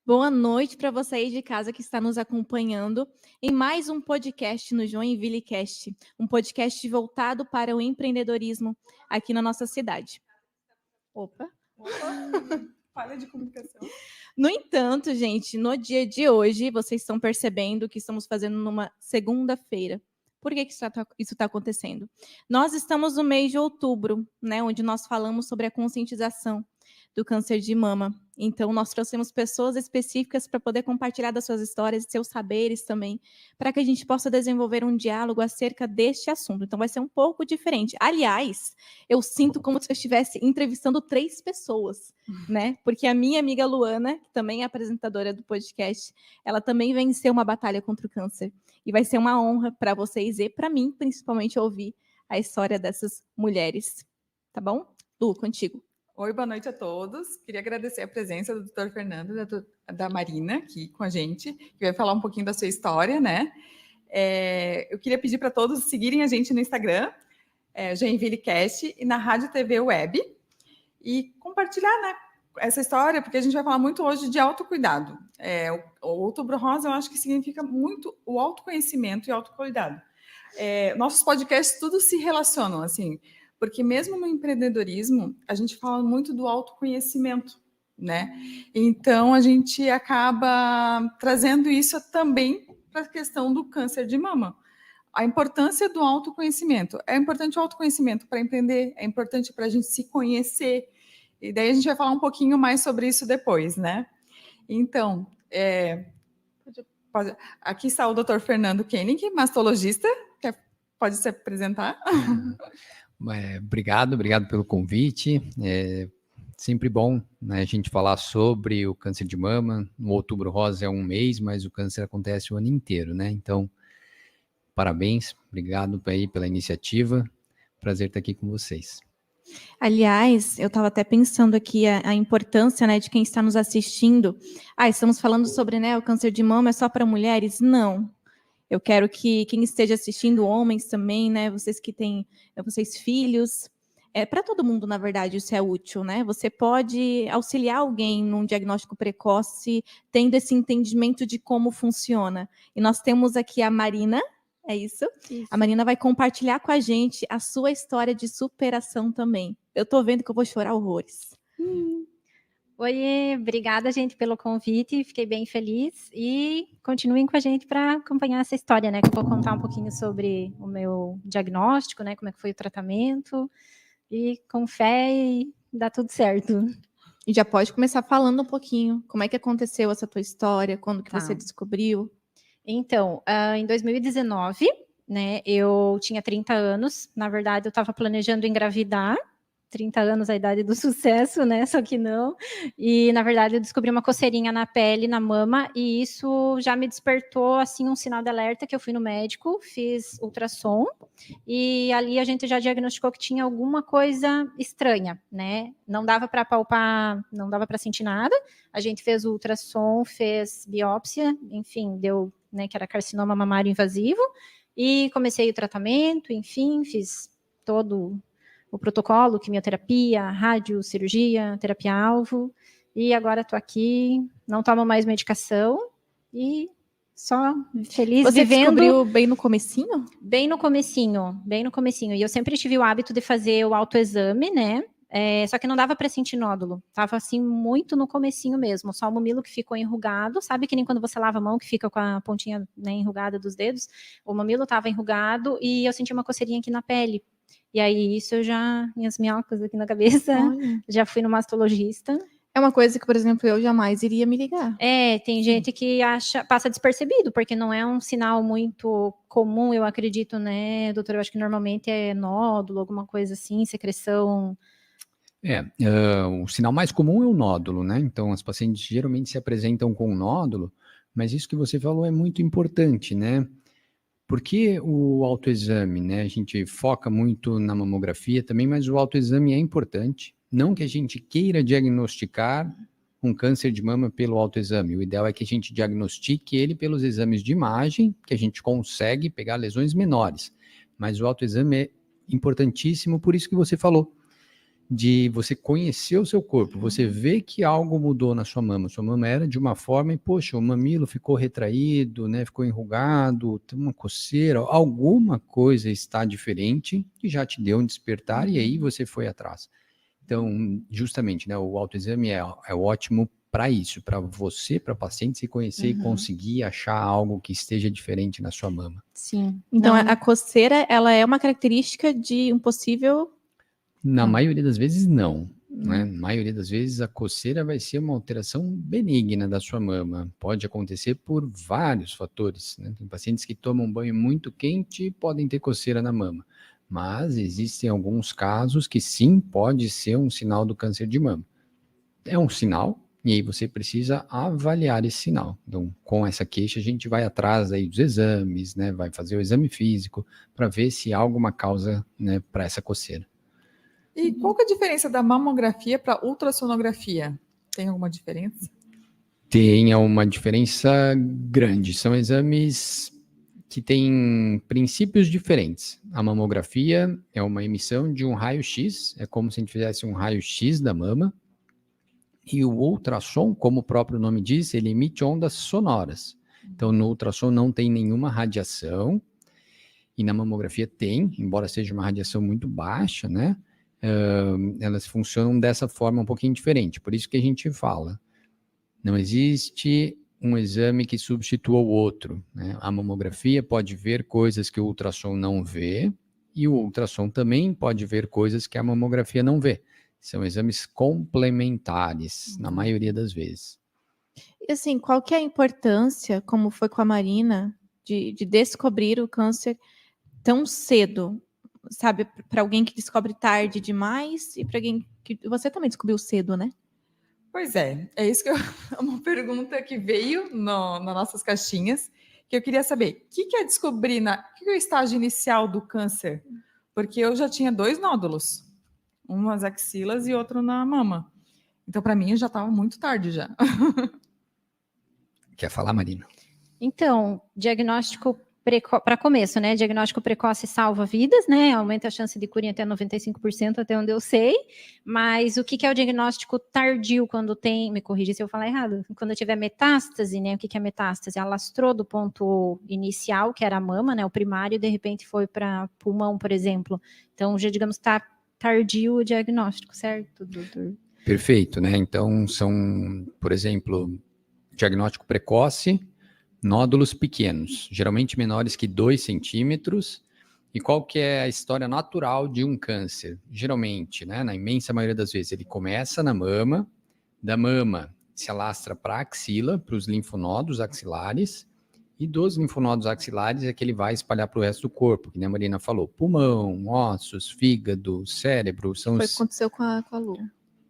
Boa noite para você aí de casa que está nos acompanhando em mais um podcast no Joinville Cast, um podcast voltado para o empreendedorismo aqui na nossa cidade. Opa! Falha de comunicação. No entanto, gente, no dia de hoje, vocês estão percebendo que estamos fazendo numa segunda-feira. Por que isso está acontecendo? Nós estamos no mês de outubro, né, onde nós falamos sobre a conscientização do câncer de mama. Então, nós trouxemos pessoas específicas para poder compartilhar das suas histórias e seus saberes também, para que a gente possa desenvolver um diálogo acerca deste assunto. Então, vai ser um pouco diferente. Aliás, eu sinto como se eu estivesse entrevistando 3 pessoas, né? Porque a minha amiga Luana, que também é apresentadora do podcast, ela também venceu uma batalha contra o câncer. E vai ser uma honra para vocês e para mim, principalmente, ouvir a história dessas mulheres. Tá bom? Lu, contigo. Oi, boa noite a todos. Queria agradecer a presença do Dr. Fernando e da Marina aqui com a gente, que vai falar um pouquinho da sua história, né? Eu queria pedir para todos seguirem a gente no Instagram, Joinville Cast, e na Rádio TV Web, e compartilhar, né, essa história, porque a gente vai falar muito hoje de autocuidado. O Outubro Rosa, eu acho que significa muito o autoconhecimento e autocuidado. Nossos podcasts, tudo se relacionam, assim, porque mesmo no empreendedorismo, a gente fala muito do autoconhecimento, né? Então, a gente acaba trazendo isso também para a questão do câncer de mama. A importância do autoconhecimento. É importante o autoconhecimento para empreender, é importante para a gente se conhecer. E daí a gente vai falar um pouquinho mais sobre isso depois, né? Então, aqui está o Dr. Fernando Koenig, mastologista, pode se apresentar. Obrigado pelo convite. É sempre bom, né, a gente falar sobre o câncer de mama. O Outubro Rosa é um mês, mas o câncer acontece o ano inteiro, né? Então, parabéns, obrigado aí pela iniciativa. Prazer estar aqui com vocês. Aliás, eu estava até pensando aqui a importância, né, de quem está nos assistindo. Estamos falando sobre, né, o câncer de mama é só para mulheres? Não. Eu quero que quem esteja assistindo, homens também, né, vocês que têm, vocês filhos, para todo mundo, na verdade, isso é útil, né? Você pode auxiliar alguém num diagnóstico precoce, tendo esse entendimento de como funciona. E nós temos aqui a Marina. É isso? Isso. A Marina vai compartilhar com a gente a sua história de superação também. Eu tô vendo que eu vou chorar horrores. Oi, obrigada, gente, pelo convite. Fiquei bem feliz. E continuem com a gente para acompanhar essa história, né? Que eu vou contar um pouquinho sobre o meu diagnóstico, né? Como é que foi o tratamento. E com fé dá tudo certo. E já pode começar falando um pouquinho. Como é que aconteceu essa tua história? Quando que você descobriu? Então, em 2019, né, eu tinha 30 anos. Na verdade, eu estava planejando engravidar. 30 anos a idade do sucesso, né? Só que não. E, na verdade, eu descobri uma coceirinha na pele, na mama, e isso já me despertou, assim, um sinal de alerta, que eu fui no médico, fiz ultrassom, e ali a gente já diagnosticou que tinha alguma coisa estranha, né? Não dava para palpar, não dava para sentir nada. A gente fez o ultrassom, fez biópsia, enfim, deu, né, que era carcinoma mamário invasivo, e comecei o tratamento, enfim, fiz todo o protocolo, quimioterapia, radiocirurgia, terapia-alvo, e agora estou aqui, não tomo mais medicação, e só feliz Você vivendo. Você descobriu bem no comecinho? Bem no comecinho, e eu sempre tive o hábito de fazer o autoexame, né, só que não dava para sentir nódulo, tava assim muito no comecinho mesmo, só o mamilo que ficou enrugado, sabe que nem quando você lava a mão que fica com a pontinha, né, enrugada dos dedos, o mamilo estava enrugado e eu senti uma coceirinha aqui na pele. E aí, isso eu já, minhas minhocas aqui na cabeça, Olha. Já fui no mastologista. É uma coisa que, por exemplo, eu jamais iria me ligar. Tem gente que passa despercebido, porque não é um sinal muito comum, eu acredito, né, doutor? Eu acho que normalmente é nódulo, alguma coisa assim, secreção. O sinal mais comum é o nódulo, né? Então, as pacientes geralmente se apresentam com nódulo, mas isso que você falou é muito importante, né? Porque o autoexame, né? A gente foca muito na mamografia também, mas o autoexame é importante. Não que a gente queira diagnosticar um câncer de mama pelo autoexame. O ideal é que a gente diagnostique ele pelos exames de imagem, que a gente consegue pegar lesões menores. Mas o autoexame é importantíssimo, por isso que você falou. de você conhecer o seu corpo, você vê que algo mudou na sua mama era de uma forma e, poxa, o mamilo ficou retraído, né, ficou enrugado, tem uma coceira, alguma coisa está diferente que já te deu um despertar e aí você foi atrás. Então, justamente, né, o autoexame é ótimo para isso, para você, para paciente se conhecer e conseguir achar algo que esteja diferente na sua mama. Sim. Então, Não, a coceira, ela é uma característica de um possível... Na maioria das vezes, não. Né? Na maioria das vezes, a coceira vai ser uma alteração benigna da sua mama. Pode acontecer por vários fatores. Né? Tem pacientes que tomam banho muito quente e podem ter coceira na mama. Mas existem alguns casos que sim, pode ser um sinal do câncer de mama. É um sinal, e aí você precisa avaliar esse sinal. Então, com essa queixa, a gente vai atrás aí dos exames, né? Vai fazer o exame físico para ver se há alguma causa, né, para essa coceira. E qual que é a diferença da mamografia para ultrassonografia? Tem alguma diferença? Tem uma diferença grande. São exames que têm princípios diferentes. A mamografia é uma emissão de um raio-x, é como se a gente fizesse um raio-x da mama. E o ultrassom, como o próprio nome diz, ele emite ondas sonoras. Então, no ultrassom não tem nenhuma radiação, e na mamografia tem, embora seja uma radiação muito baixa, né? Elas funcionam dessa forma um pouquinho diferente. Por isso que a gente fala, não existe um exame que substitua o outro. Né? A mamografia pode ver coisas que o ultrassom não vê, e o ultrassom também pode ver coisas que a mamografia não vê. São exames complementares, na maioria das vezes. E assim, qual que é a importância, como foi com a Marina, de descobrir o câncer tão cedo? Sabe, para alguém que descobre tarde demais e para alguém que... Você também descobriu cedo, né? Pois é isso que é uma pergunta que veio nas nossas caixinhas, que eu queria saber, o que é descobrir, o que é o estágio inicial do câncer? Porque eu já tinha 2 nódulos, um nas axilas e outro na mama. Então, para mim, já estava muito tarde já. Quer falar, Marina? Então, diagnóstico para começo, né? Diagnóstico precoce salva vidas, né? Aumenta a chance de cura em até 95%, até onde eu sei. Mas o que é o diagnóstico tardio quando tem, me corrija se eu falar errado, quando tiver metástase, né? O que é metástase? Alastrou do ponto inicial, que era a mama, né? O primário, e de repente foi para pulmão, por exemplo. Então, já digamos, está tardio o diagnóstico, certo, doutor? Perfeito, né? Então, são, por exemplo, diagnóstico precoce, nódulos pequenos, geralmente menores que 2 centímetros. E qual que é a história natural de um câncer? Geralmente, né, na imensa maioria das vezes, ele começa na mama, da mama se alastra para a axila, para os linfonodos axilares, e dos linfonodos axilares é que ele vai espalhar para o resto do corpo, que nem a Marina falou, pulmão, ossos, fígado, cérebro. São Foi o que aconteceu com a Lu.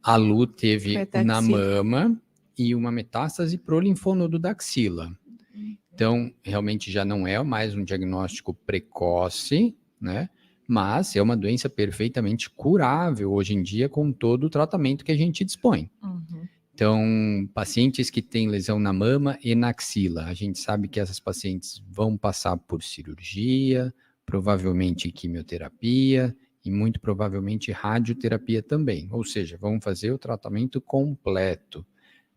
A Lu teve na axila. mama e uma metástase pro linfonodo da axila. Então, realmente já não é mais um diagnóstico precoce, né? Mas é uma doença perfeitamente curável hoje em dia com todo o tratamento que a gente dispõe. Então, pacientes que têm lesão na mama e na axila, a gente sabe que essas pacientes vão passar por cirurgia, provavelmente quimioterapia e muito provavelmente radioterapia também. Ou seja, vão fazer o tratamento completo.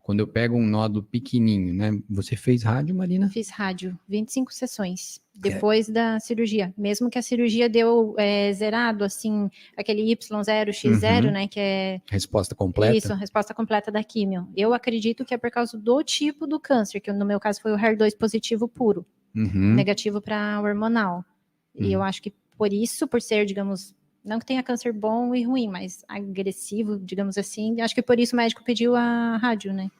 Quando eu pego um nódulo pequenininho, né? Você fez rádio, Marina? Fiz rádio, 25 sessões, depois da cirurgia. Mesmo que a cirurgia deu zerado, assim, aquele Y0, X0, né? Que é... Resposta completa? Isso, resposta completa da químio. Eu acredito que é por causa do tipo do câncer, que no meu caso foi o HER2 positivo puro, negativo para hormonal. E eu acho que por isso, por ser, digamos... Não que tenha câncer bom e ruim, mas agressivo, digamos assim. Acho que por isso o médico pediu a rádio, né?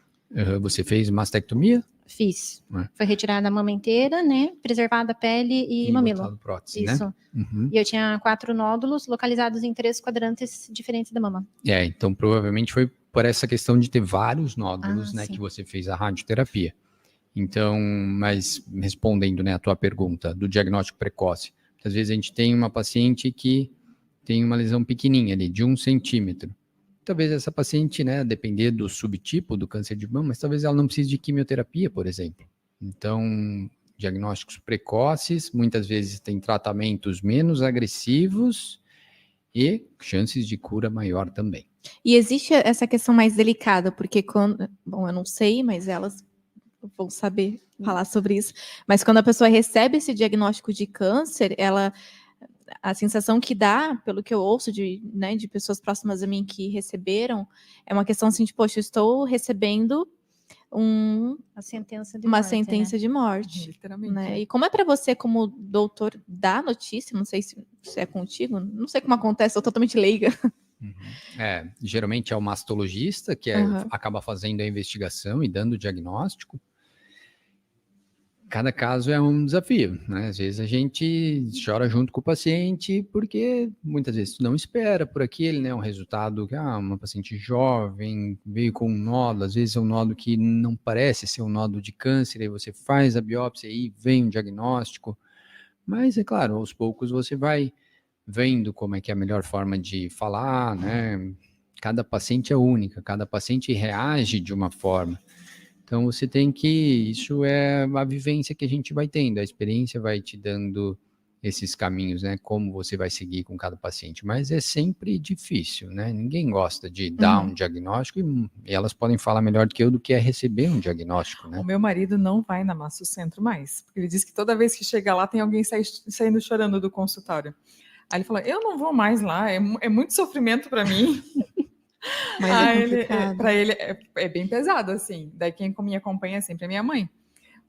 Você fez mastectomia? Fiz. Foi retirada a mama inteira, né? Preservada a pele e mamilo. Botado prótese, isso. Né? E eu tinha 4 nódulos localizados em 3 quadrantes diferentes da mama. Então provavelmente foi por essa questão de ter vários nódulos, né? Sim. Que você fez a radioterapia. Então, mas respondendo, né, a tua pergunta do diagnóstico precoce. Às vezes a gente tem uma paciente que tem uma lesão pequenininha ali, de 1 centímetro. Talvez essa paciente, né, depender do subtipo do câncer de mama, mas talvez ela não precise de quimioterapia, por exemplo. Então, diagnósticos precoces, muitas vezes tem tratamentos menos agressivos e chances de cura maior também. E existe essa questão mais delicada, porque quando... Bom, eu não sei, mas elas vão saber falar sobre isso. Mas quando a pessoa recebe esse diagnóstico de câncer, a sensação que dá, pelo que eu ouço de pessoas próximas a mim que receberam, é uma questão assim de, poxa, eu estou recebendo A sentença de uma morte, sentença né? de morte. Literalmente. Né? E como é para você, como doutor, dar notícia? Não sei se é contigo, não sei como acontece, eu tô totalmente leiga. Geralmente é o mastologista que acaba fazendo a investigação e dando o diagnóstico. Cada caso é um desafio, né? Às vezes a gente chora junto com o paciente porque muitas vezes não espera por aquele, né? Um resultado que uma paciente jovem veio com um nódulo, às vezes é um nódulo que não parece ser um nódulo de câncer, aí você faz a biópsia e vem um diagnóstico. Mas é claro, aos poucos você vai vendo como é que é a melhor forma de falar, né? Cada paciente é única, cada paciente reage de uma forma. Então você tem que, isso é a vivência que a gente vai tendo, a experiência vai te dando esses caminhos, né? Como você vai seguir com cada paciente, mas é sempre difícil, né? Ninguém gosta de dar um diagnóstico e elas podem falar melhor do que eu do que é receber um diagnóstico, né? O meu marido não vai na Mastocentro mais, porque ele diz que toda vez que chega lá tem alguém saindo chorando do consultório. Aí ele falou, eu não vou mais lá, é muito sofrimento para mim. Mas é complicado. Para ele é bem pesado, assim. Daí quem me acompanha é sempre a minha mãe.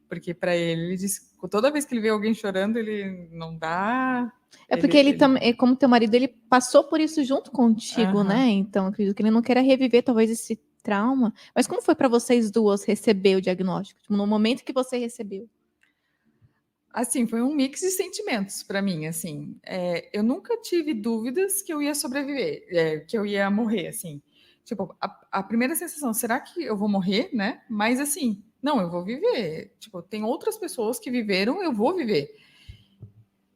Porque para ele diz que toda vez que ele vê alguém chorando, ele não dá. É porque ele também, como teu marido, ele passou por isso junto contigo, né? Então, acredito que ele não queira reviver talvez esse trauma. Mas como foi para vocês duas receber o diagnóstico? Tipo, no momento que você recebeu? Assim, foi um mix de sentimentos para mim, assim. Eu nunca tive dúvidas que eu ia sobreviver, que eu ia morrer, assim. Tipo, a primeira sensação, será que eu vou morrer, né? Mas assim, não, eu vou viver. Tipo, tem outras pessoas que viveram, eu vou viver.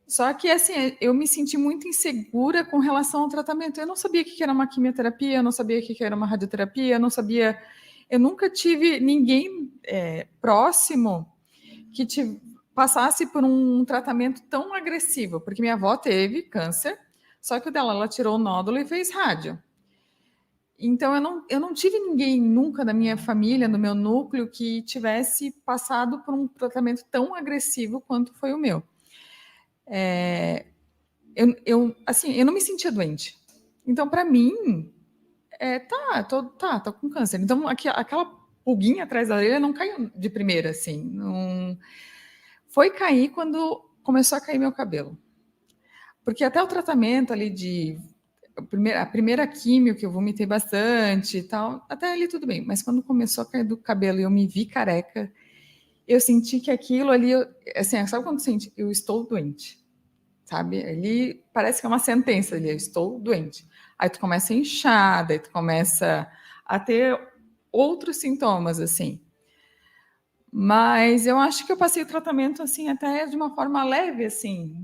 Só que, assim, eu me senti muito insegura com relação ao tratamento. Eu não sabia o que era uma quimioterapia, eu não sabia o que era uma radioterapia, eu não sabia... Eu nunca tive ninguém próximo que passasse por um tratamento tão agressivo, porque minha avó teve câncer, só que o dela, ela tirou o nódulo e fez rádio. Então, eu não tive ninguém nunca na minha família, no meu núcleo, que tivesse passado por um tratamento tão agressivo quanto foi o meu. Eu não me sentia doente. Então, para mim, tô com câncer. Então, aquela pulguinha atrás da orelha não caiu de primeira, assim. Não... Foi cair quando começou a cair meu cabelo. Porque até o tratamento ali a primeira químio, que eu vomitei bastante e tal, até ali tudo bem. Mas quando começou a cair do cabelo e eu me vi careca, eu senti que aquilo ali, assim, sabe quando você sente? Eu estou doente. Sabe? Ali parece que é uma sentença ali, eu estou doente. Aí tu começa a inchar, daí tu começa a ter outros sintomas, assim. Mas eu acho que eu passei o tratamento, assim, até de uma forma leve, assim.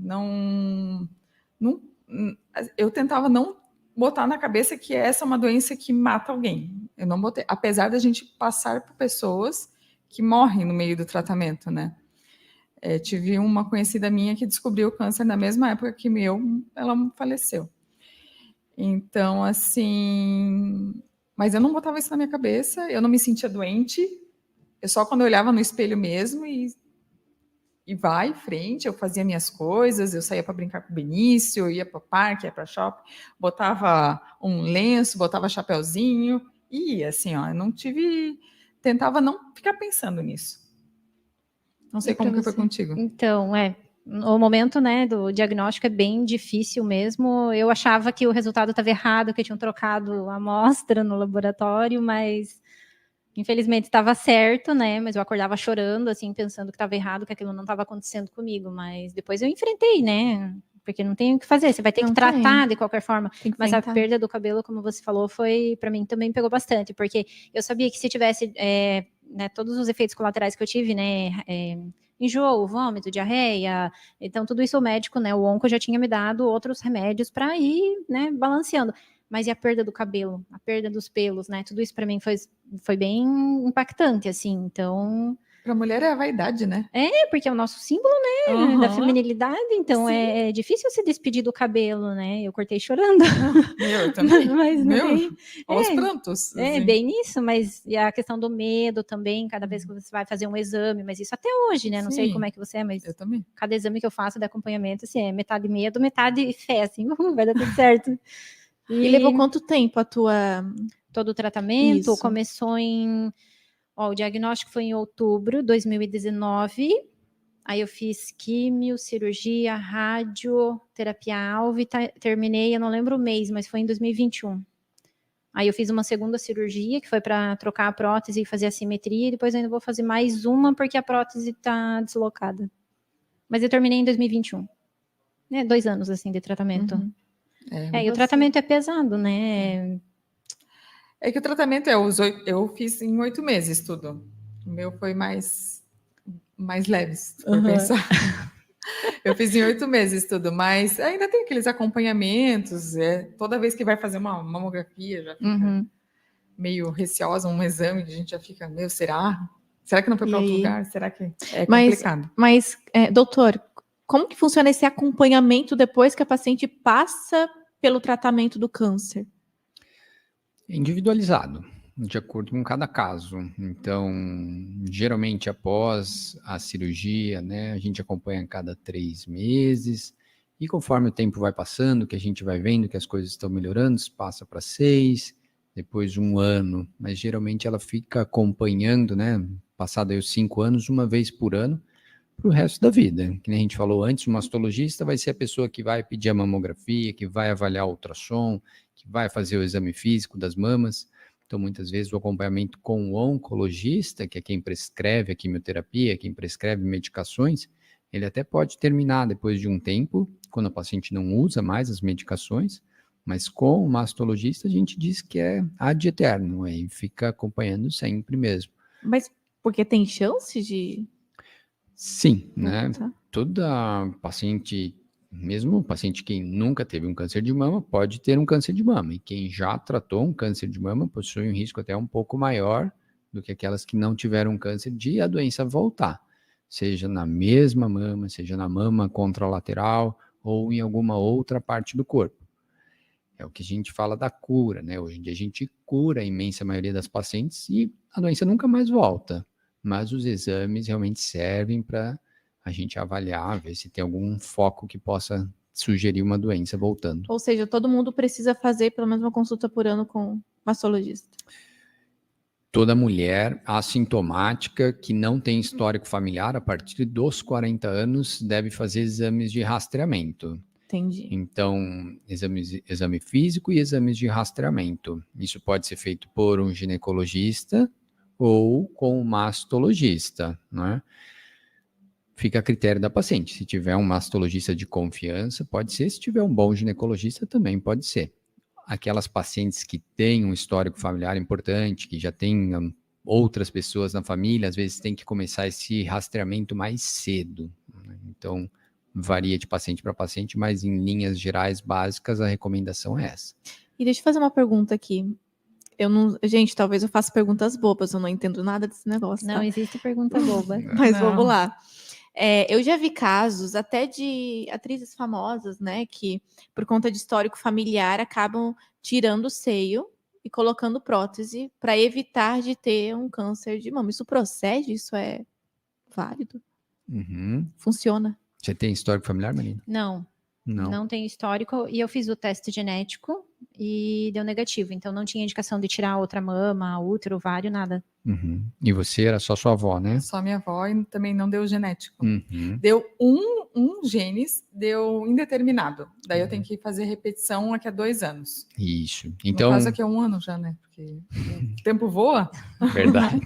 Eu tentava não botar na cabeça que essa é uma doença que mata alguém. Eu não botei, apesar da gente passar por pessoas que morrem no meio do tratamento, né? Tive uma conhecida minha que descobriu o câncer na mesma época que ela faleceu. Então, assim... Mas eu não botava isso na minha cabeça, eu não me sentia doente, eu só quando eu olhava no espelho mesmo e vai em frente, eu fazia minhas coisas, eu saía para brincar com o Benício, eu ia para o parque, ia para shopping, botava um lenço, botava chapéuzinho, e ia, assim, ó, eu não tive... Tentava não ficar pensando nisso. Não sei como que foi contigo. Então, o momento, né, do diagnóstico é bem difícil mesmo. Eu achava que o resultado estava errado, que tinham trocado a amostra no laboratório, mas infelizmente estava certo, né? Mas eu acordava chorando, assim, pensando que estava errado, que aquilo não estava acontecendo comigo. Mas depois eu enfrentei, né? Porque não tem o que fazer, você vai ter que tratar de qualquer forma. Mas a perda do cabelo, como você falou, para mim também pegou bastante, porque eu sabia que se tivesse né, todos os efeitos colaterais que eu tive, né, enjoo, vômito, diarreia, então tudo isso o médico, né, o onco já tinha me dado outros remédios para ir, né, balanceando. Mas e a perda do cabelo, a perda dos pelos, né, tudo isso para mim foi bem impactante, assim, então Para mulher é a vaidade, né? Porque é o nosso símbolo, né, da Aham. feminilidade, então Sim. é difícil se despedir do cabelo, né? Eu cortei chorando, Meu, eu também. mas não Meu, tem. aos É, prantos. É assim. bem isso, mas e a questão do medo também, cada vez que você vai fazer um exame, mas isso até hoje, né? Não sei Sim. como é que você é, mas Eu também. cada exame que eu faço de acompanhamento, assim, é metade medo, metade fé, assim, vai dar tudo certo. E levou quanto tempo a tua... todo o tratamento Isso. começou o diagnóstico foi em outubro de 2019. Aí eu fiz químio, cirurgia, rádio, terapia-alvo e terminei, eu não lembro o mês, mas foi em 2021. Aí eu fiz uma segunda cirurgia, que foi para trocar a prótese e fazer a simetria, e depois ainda vou fazer mais uma, porque a prótese está deslocada. Mas eu terminei em 2021. 2 anos, assim, de tratamento. Uhum. E o tratamento é pesado, né? É que o tratamento eu fiz em 8 meses tudo. O meu foi mais leve, se for Uhum. pensar. Eu fiz em 8 meses tudo, mas ainda tem aqueles acompanhamentos. Toda vez que vai fazer uma mamografia, já fica Uhum. meio receosa, um exame, que a gente já fica, meu, será? Será que não foi E para outro aí? lugar? Será que é Mas, complicado? doutor, como que funciona esse acompanhamento depois que a paciente passa pelo tratamento do câncer? Individualizado, de acordo com cada caso. Então, geralmente após a cirurgia, né, a gente acompanha a cada 3 meses, e conforme o tempo vai passando, que a gente vai vendo que as coisas estão melhorando, passa para 6, depois 1 ano, mas geralmente ela fica acompanhando, né, passado aí os 5 anos, uma vez por ano, para o resto da vida. Que nem a gente falou antes, o mastologista vai ser a pessoa que vai pedir a mamografia, que vai avaliar o ultrassom, que vai fazer o exame físico das mamas. Então, muitas vezes, o acompanhamento com o oncologista, que é quem prescreve a quimioterapia, quem prescreve medicações, ele até pode terminar depois de um tempo, quando a paciente não usa mais as medicações, mas com o mastologista a gente diz que é ad eterno, e fica acompanhando sempre mesmo. Mas porque tem chance de... Sim, né? Tá. Toda paciente, mesmo o paciente que nunca teve um câncer de mama, pode ter um câncer de mama. E quem já tratou um câncer de mama possui um risco até um pouco maior do que aquelas que não tiveram câncer de a doença voltar. Seja na mesma mama, seja na mama contralateral ou em alguma outra parte do corpo. É o que a gente fala da cura, né? Hoje em dia a gente cura a imensa maioria das pacientes e a doença nunca mais volta. Mas os exames realmente servem para a gente avaliar, ver se tem algum foco que possa sugerir uma doença voltando. Ou seja, todo mundo precisa fazer pelo menos uma consulta por ano com o mastologista. Toda mulher assintomática que não tem histórico familiar, a partir dos 40 anos, deve fazer exames de rastreamento. Entendi. Então, exame físico e exames de rastreamento. Isso pode ser feito por um ginecologista ou com um mastologista, né? Fica a critério da paciente. Se tiver um mastologista de confiança, pode ser. Se tiver um bom ginecologista, também pode ser. Aquelas pacientes que têm um histórico familiar importante, que já têm outras pessoas na família, às vezes tem que começar esse rastreamento mais cedo, né? Então, varia de paciente para paciente, mas em linhas gerais básicas a recomendação é essa. E deixa eu fazer uma pergunta aqui. Gente, talvez eu faça perguntas bobas, eu não entendo nada desse negócio. Não tá? existe pergunta boba. Mas Não. vamos lá. Eu já vi casos até de atrizes famosas, né, que por conta de histórico familiar acabam tirando o seio e colocando prótese para evitar de ter um câncer de mama. Isso procede? Isso é válido? Uhum. Funciona? Você tem histórico familiar, Marina? Não tem histórico, e eu fiz o teste genético e deu negativo, então não tinha indicação de tirar outra mama, útero, ovário, nada. Uhum. E você era só sua avó, né? Só minha avó e também não deu genético. Uhum. Deu um genes, deu indeterminado. Daí eu tenho que fazer repetição aqui a 2 anos. Isso. Então, Então, no caso aqui é 1 ano já, né? Porque o tempo voa. verdade.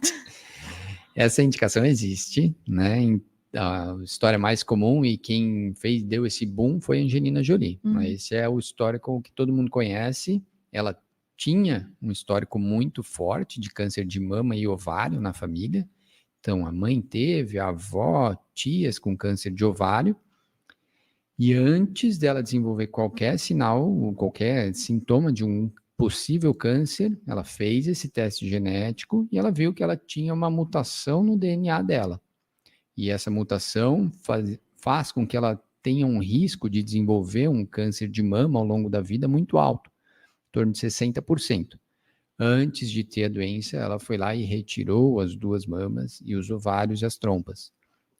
Essa indicação existe, né? A história mais comum e quem deu esse boom foi a Angelina Jolie. Esse é o histórico que todo mundo conhece. Ela tinha um histórico muito forte de câncer de mama e ovário na família. Então, a mãe teve, a avó, tias com câncer de ovário. E antes dela desenvolver qualquer sinal, qualquer sintoma de um possível câncer, ela fez esse teste genético e ela viu que ela tinha uma mutação no DNA dela. E essa mutação faz com que ela tenha um risco de desenvolver um câncer de mama ao longo da vida muito alto, em torno de 60%. Antes de ter a doença, ela foi lá e retirou as 2 mamas e os ovários e as trompas.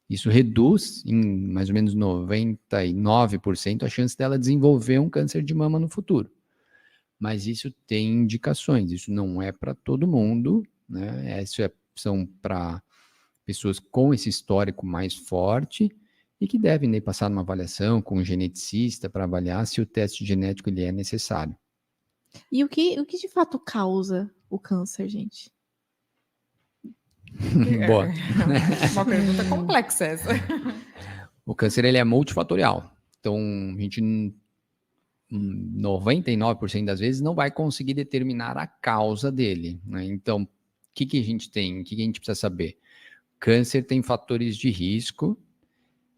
Isso reduz em mais ou menos 99% a chance dela desenvolver um câncer de mama no futuro. Mas isso tem indicações, isso não é para todo mundo, né? São para pessoas com esse histórico mais forte e que devem passar numa avaliação com um geneticista para avaliar se o teste genético ele é necessário. E o que de fato causa o câncer, gente? Boa. Uma pergunta complexa essa. O câncer ele é multifatorial. Então, a gente 99% das vezes não vai conseguir determinar a causa dele, né? Então, o que a gente tem? O que a gente precisa saber? Câncer tem fatores de risco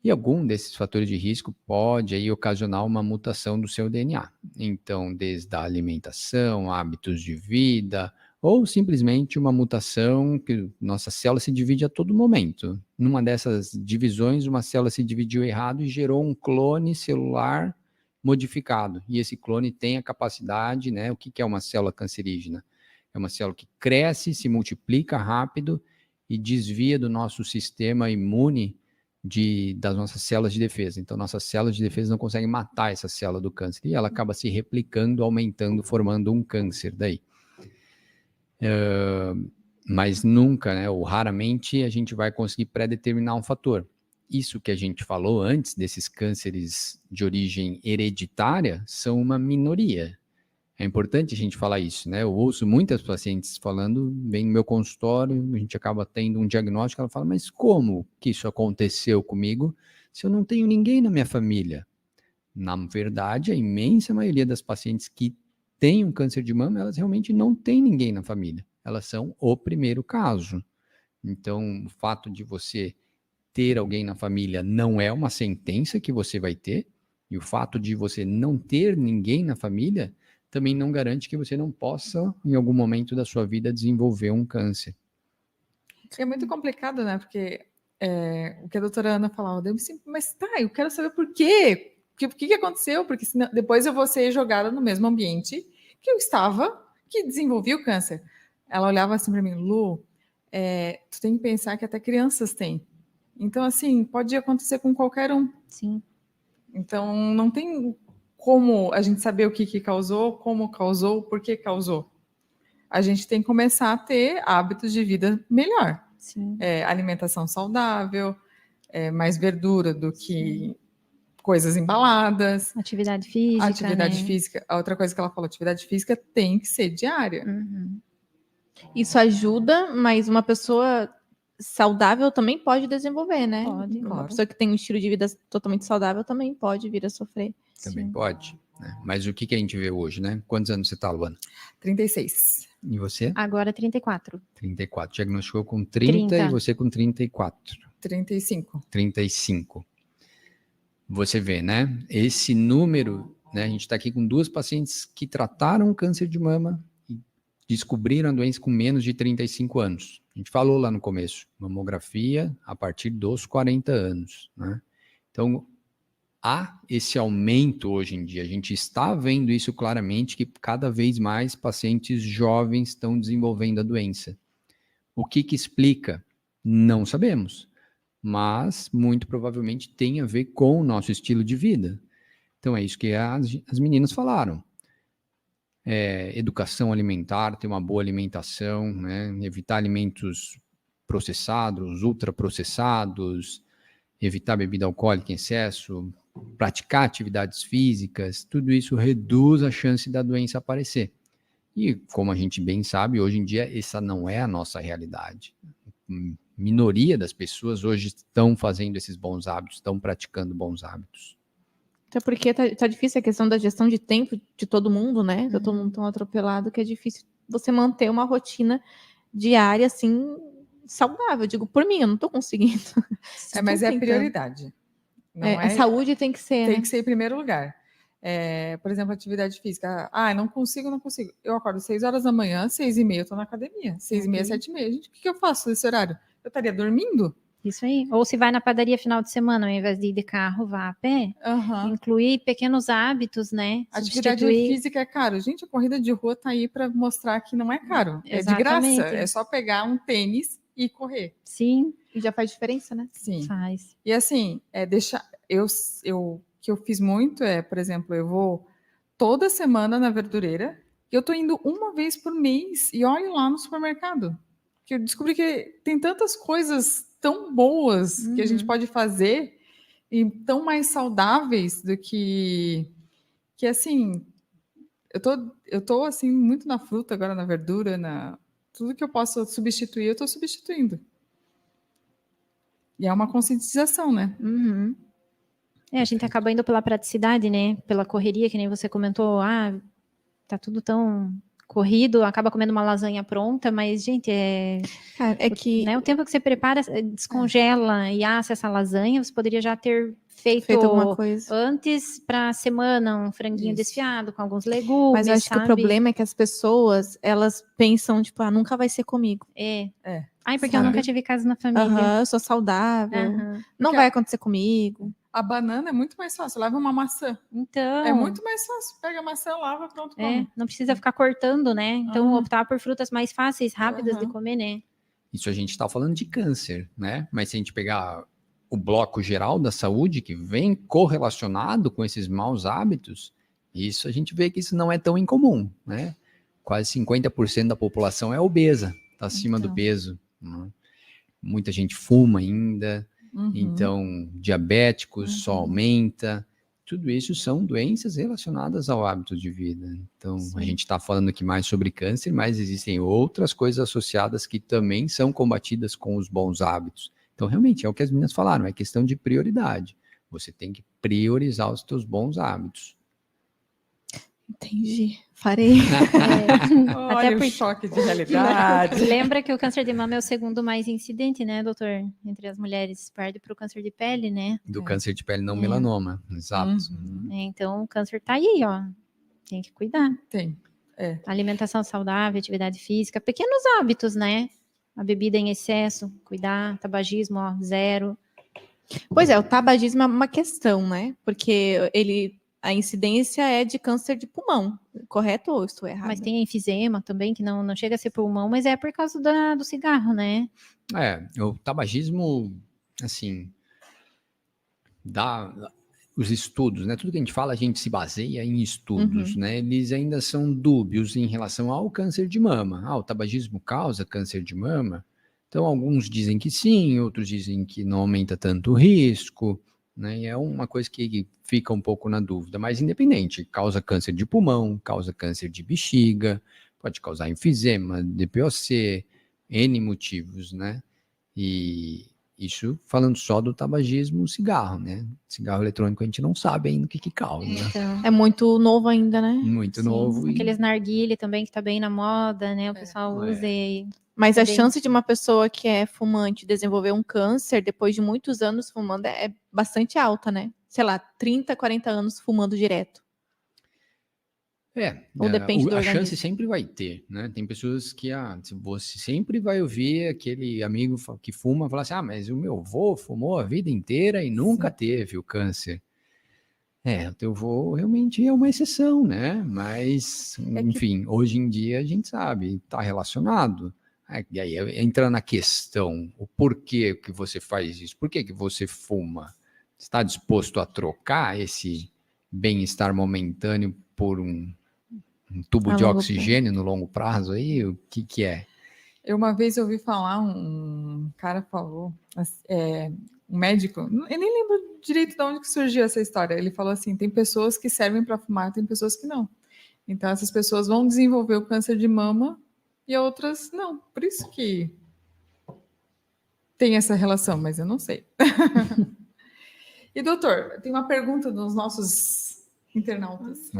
e algum desses fatores de risco pode aí ocasionar uma mutação do seu DNA. Então, desde a alimentação, hábitos de vida, ou simplesmente uma mutação que nossa célula se divide a todo momento. Numa dessas divisões, uma célula se dividiu errado e gerou um clone celular modificado. E esse clone tem a capacidade, né? O que é uma célula cancerígena? É uma célula que cresce, se multiplica rápido e desvia do nosso sistema imune das nossas células de defesa. Então, nossas células de defesa não conseguem matar essa célula do câncer. E ela acaba se replicando, aumentando, formando um câncer daí. Mas nunca, né, ou raramente, a gente vai conseguir pré-determinar um fator. Isso que a gente falou antes, desses cânceres de origem hereditária, são uma minoria. É importante a gente falar isso, né? Eu ouço muitas pacientes falando, vem no meu consultório, a gente acaba tendo um diagnóstico, ela fala, mas como que isso aconteceu comigo se eu não tenho ninguém na minha família? Na verdade, a imensa maioria das pacientes que têm um câncer de mama, elas realmente não têm ninguém na família. Elas são o primeiro caso. Então, o fato de você ter alguém na família não é uma sentença que você vai ter, e o fato de você não ter ninguém na família também não garante que você não possa, em algum momento da sua vida, desenvolver um câncer. É muito complicado, né? Porque o que a doutora Ana falava, mas tá, eu quero saber por quê. O que aconteceu? Porque senão, depois eu vou ser jogada no mesmo ambiente que eu estava, que desenvolvi o câncer. Ela olhava assim para mim, Lu, tu tem que pensar que até crianças têm. Então, assim, pode acontecer com qualquer um. Sim. Então, não tem como a gente saber o que causou, como causou, por que causou. A gente tem que começar a ter hábitos de vida melhor. Sim. Alimentação saudável, mais verdura do que coisas embaladas. Atividade física. Atividade né? física. A outra coisa que ela falou, atividade física tem que ser diária. Uhum. Isso ajuda, mas uma pessoa saudável também pode desenvolver, né? Pode, Uma claro. pessoa que tem um estilo de vida totalmente saudável também pode vir a sofrer. Também Sim. pode. Né? Mas o que a gente vê hoje, né? Quantos anos você está, Luana? 36. E você? Agora 34. 34. Diagnosticou com 30 e você com 34. 35. 35. Você vê, né? Esse número, né? A gente está aqui com 2 pacientes que trataram câncer de mama e descobriram a doença com menos de 35 anos. A gente falou lá no começo, mamografia a partir dos 40 anos, né? Então, há esse aumento hoje em dia. A gente está vendo isso claramente, que cada vez mais pacientes jovens estão desenvolvendo a doença. O que explica? Não sabemos, mas muito provavelmente tem a ver com o nosso estilo de vida. Então é isso que as meninas falaram. Educação alimentar, ter uma boa alimentação, né? Evitar alimentos processados, ultraprocessados, evitar bebida alcoólica em excesso, praticar atividades físicas, tudo isso reduz a chance da doença aparecer. E como a gente bem sabe, hoje em dia essa não é a nossa realidade. Minoria das pessoas hoje estão fazendo esses bons hábitos, estão praticando bons hábitos. Até porque tá difícil a questão da gestão de tempo de todo mundo, né? Tá todo mundo tão atropelado que é difícil você manter uma rotina diária, assim, saudável. Eu digo, por mim, eu não tô conseguindo. Mas é prioridade. Não A saúde tem que ser, tem né? que ser em primeiro lugar. Por exemplo, atividade física. Ah, não consigo. Eu acordo 6 horas da manhã, 6h30 eu estou na academia. 6h30, 7h30. Gente, o que eu faço nesse horário? Eu estaria dormindo? Isso aí. Ou se vai na padaria final de semana, ao invés de ir de carro, vá a pé. Aham. Incluir pequenos hábitos, né? Atividade física é caro. Gente, a corrida de rua tá aí para mostrar que não é caro. É de Exatamente. graça. É só pegar um tênis e correr. Sim, E já faz diferença, né? Sim. faz. E assim, que eu fiz muito por exemplo, eu vou toda semana na verdureira e eu tô indo uma vez por mês e olho lá no supermercado. Que eu descobri que tem tantas coisas tão boas que a gente pode fazer e tão mais saudáveis do que assim, eu tô assim muito na fruta agora, na verdura, tudo que eu posso substituir, eu tô substituindo. E é uma conscientização, né? Uhum. A gente acaba indo pela praticidade, né? Pela correria, que nem você comentou. Tá tudo tão corrido, acaba comendo uma lasanha pronta, mas, gente, Cara, é que né, o tempo que você prepara, descongela e assa essa lasanha, você poderia já ter feito alguma coisa. antes para a semana, um franguinho Isso. desfiado com alguns legumes, Mas eu acho que o problema é que as pessoas, elas pensam, tipo, nunca vai ser comigo. Ai, porque sabe? eu nunca tive casa na família. Aham, eu sou saudável. Aham. Não Porque vai acontecer comigo. a banana é muito mais fácil. Lava uma maçã. Então, É muito mais fácil. Pega a maçã, lava, pronto, come. não precisa ficar cortando, né? Então, Aham. optar por frutas mais fáceis, rápidas de Aham. comer, né? Isso a gente está falando de câncer, né? Mas se a gente pegar o bloco geral da saúde, que vem correlacionado com esses maus hábitos, isso a gente vê que isso não é tão incomum, né? Quase 50% da população é obesa, está acima do Então. peso. Né? Muita gente fuma ainda, Uhum. então diabéticos só aumenta. Tudo isso são doenças relacionadas ao hábito de vida. Então, a gente está falando aqui mais sobre câncer, mas existem outras coisas associadas que também são combatidas com os bons hábitos. Então, realmente, é o que as meninas falaram, é questão de prioridade. Você tem que priorizar os teus bons hábitos. Entendi. Farei. Olha Até o porque- choque de realidade. Lembra que o câncer de mama é o segundo mais incidente, né, doutor? Entre as mulheres, perde para o câncer de pele, né? Do câncer de pele não melanoma, exato. Uhum. Então, o câncer tá aí, ó. Tem que cuidar. Tem. Alimentação saudável, atividade física, pequenos hábitos, né? A bebida em excesso, cuidar, tabagismo, ó, 0. Pois é, o tabagismo é uma questão, né? Porque a incidência é de câncer de pulmão, correto ou estou errado? Mas tem enfisema também, que não chega a ser pulmão, mas é por causa do cigarro, né? O tabagismo, assim, os estudos, né? Tudo que a gente fala, a gente se baseia em estudos, né? Eles ainda são dúbios em relação ao câncer de mama. O tabagismo causa câncer de mama? Então, alguns dizem que sim, outros dizem que não aumenta tanto o risco, né? E é uma coisa que fica um pouco na dúvida. Mas, independente, causa câncer de pulmão, causa câncer de bexiga, pode causar enfisema, DPOC, N motivos, né? E isso falando só do tabagismo, cigarro, né? Cigarro eletrônico a gente não sabe ainda o que causa. Né? Então, É muito novo ainda, né? Muito sim, novo. aqueles narguile também, que tá bem na moda, né? O pessoal usa e... Mas a Também. chance de uma pessoa que é fumante desenvolver um câncer depois de muitos anos fumando é bastante alta, né? Sei lá, 30, 40 anos fumando direto. Ou depende do a organismo. chance sempre vai ter, né? Tem pessoas que você sempre vai ouvir aquele amigo que fuma falar assim, mas o meu avô fumou a vida inteira e nunca teve o câncer. O teu avô realmente é uma exceção, né? Mas, enfim, hoje em dia a gente sabe, está relacionado. E aí entra na questão, o porquê que você faz isso? Por que você fuma? Está disposto a trocar esse bem-estar momentâneo por um tubo de oxigênio no longo prazo aí? O que é? Eu uma vez ouvi falar, um cara falou, um médico, eu nem lembro direito de onde que surgiu essa história. Ele falou assim, tem pessoas que servem para fumar, tem pessoas que não. Então essas pessoas vão desenvolver o câncer de mama e outras não. Por isso que tem essa relação, mas eu não sei. E doutor, tem uma pergunta dos nossos internautas.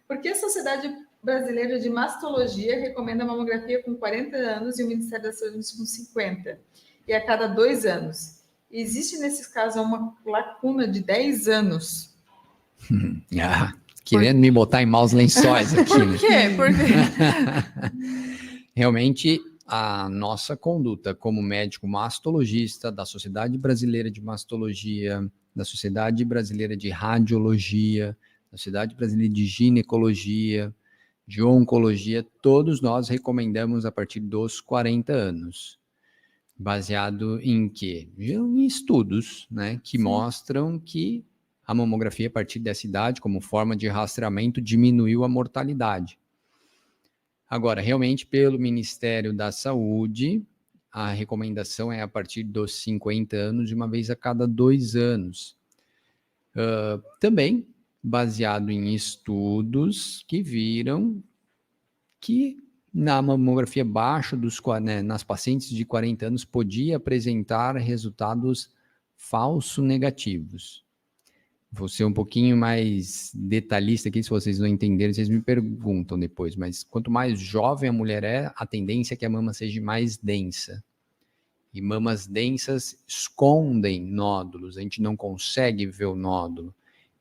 Por que a Sociedade Brasileira de Mastologia recomenda a mamografia com 40 anos e o Ministério da Saúde com 50? E a cada 2 anos? Existe, nesses casos, uma lacuna de 10 anos? Querendo me botar em maus lençóis aqui. Por quê? Por quê? Realmente, a nossa conduta como médico mastologista da Sociedade Brasileira de Mastologia, da Sociedade Brasileira de Radiologia, da Sociedade Brasileira de Ginecologia, de Oncologia, todos nós recomendamos a partir dos 40 anos. Baseado em quê? Em estudos, né, que mostram que a mamografia a partir dessa idade, como forma de rastreamento, diminuiu a mortalidade. Agora, realmente, pelo Ministério da Saúde, a recomendação é a partir dos 50 anos, de uma vez a cada 2 anos. Também baseado em estudos que viram que na mamografia abaixo nas pacientes de 40 anos podia apresentar resultados falso negativos. Vou ser um pouquinho mais detalhista aqui, se vocês não entenderem, vocês me perguntam depois, mas quanto mais jovem a mulher é, a tendência é que a mama seja mais densa. E mamas densas escondem nódulos, a gente não consegue ver o nódulo.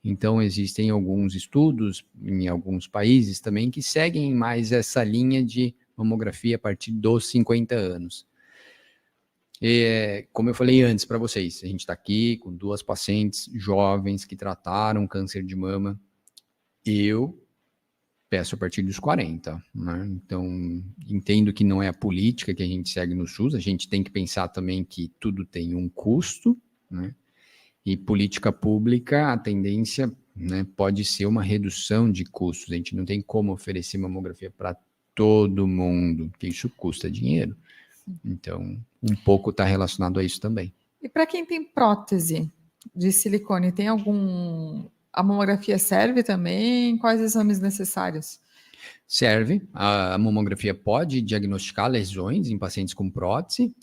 Então, existem alguns estudos, em alguns países também, que seguem mais essa linha de mamografia a partir dos 50 anos. Como eu falei antes para vocês, a gente está aqui com 2 pacientes jovens que trataram câncer de mama. Eu peço a partir dos 40, né? Então, entendo que não é a política que a gente segue no SUS, a gente tem que pensar também que tudo tem um custo, né? E política pública, a tendência, né, pode ser uma redução de custos. A gente não tem como oferecer mamografia para todo mundo, porque isso custa dinheiro. Então, um pouco está relacionado a isso também. E para quem tem prótese de silicone, tem algum... A mamografia serve também? Quais exames necessários? Serve. A mamografia pode diagnosticar lesões em pacientes com prótese.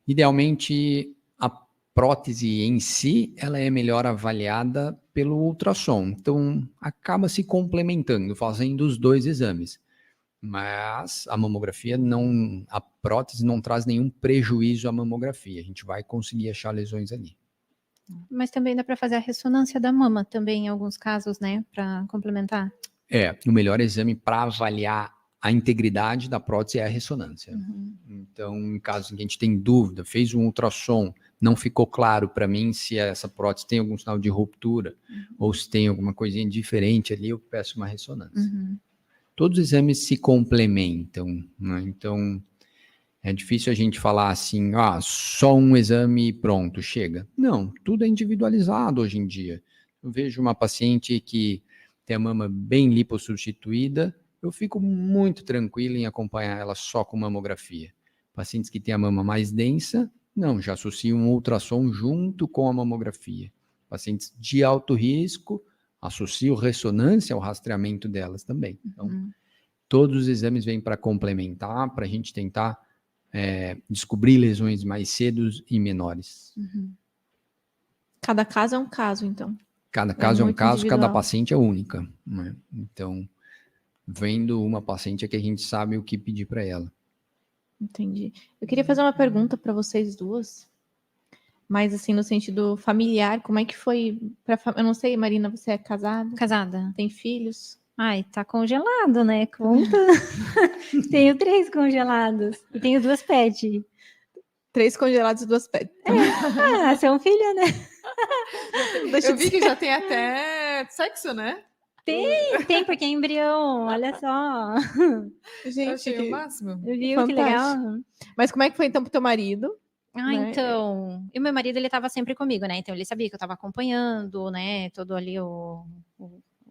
Idealmente, a prótese em si, ela é melhor avaliada pelo ultrassom. Então, acaba se complementando, fazendo os 2 exames. Mas a mamografia a prótese não traz nenhum prejuízo à mamografia. A gente vai conseguir achar lesões ali. Mas também dá para fazer a ressonância da mama também, em alguns casos, né? Para complementar. O melhor exame para avaliar a integridade da prótese é a ressonância. Então, em caso em que a gente tem dúvida, fez um ultrassom, não ficou claro para mim se essa prótese tem algum sinal de ruptura ou se tem alguma coisinha diferente ali, eu peço uma ressonância. Todos os exames se complementam, né? Então, é difícil a gente falar assim, só um exame e pronto, chega. Não, tudo é individualizado hoje em dia. Eu vejo uma paciente que tem a mama bem lipossubstituída, eu fico muito tranquilo em acompanhar ela só com mamografia. Pacientes que têm a mama mais densa, não, já associo um ultrassom junto com a mamografia. Pacientes de alto risco, associo ressonância ao rastreamento delas também. Então, todos os exames vêm para complementar, para a gente tentar descobrir lesões mais cedo e menores. Cada caso é um caso, então. Cada caso é um caso, individual. cada paciente é única, né? Então, vendo uma paciente é que a gente sabe o que pedir para ela. Entendi. Eu queria fazer uma pergunta para vocês duas, mas assim, no sentido familiar, como é que foi? Eu não sei, Marina, você é casada? Casada. Tem filhos? Ai, tá congelado, né? Conta. Tenho 3 congelados. E tenho 2 pets. 3 congelados e 2 pets. Você é um filho, né? Deixa Eu vi que já tem até sexo, né? Tem, porque é embrião, olha só. Eu Gente, achei o máximo. Viu que legal? Mas como é que foi então pro teu marido? Né? Então, e o meu marido, ele tava sempre comigo, né? Então, ele sabia que eu tava acompanhando, né? Todo ali o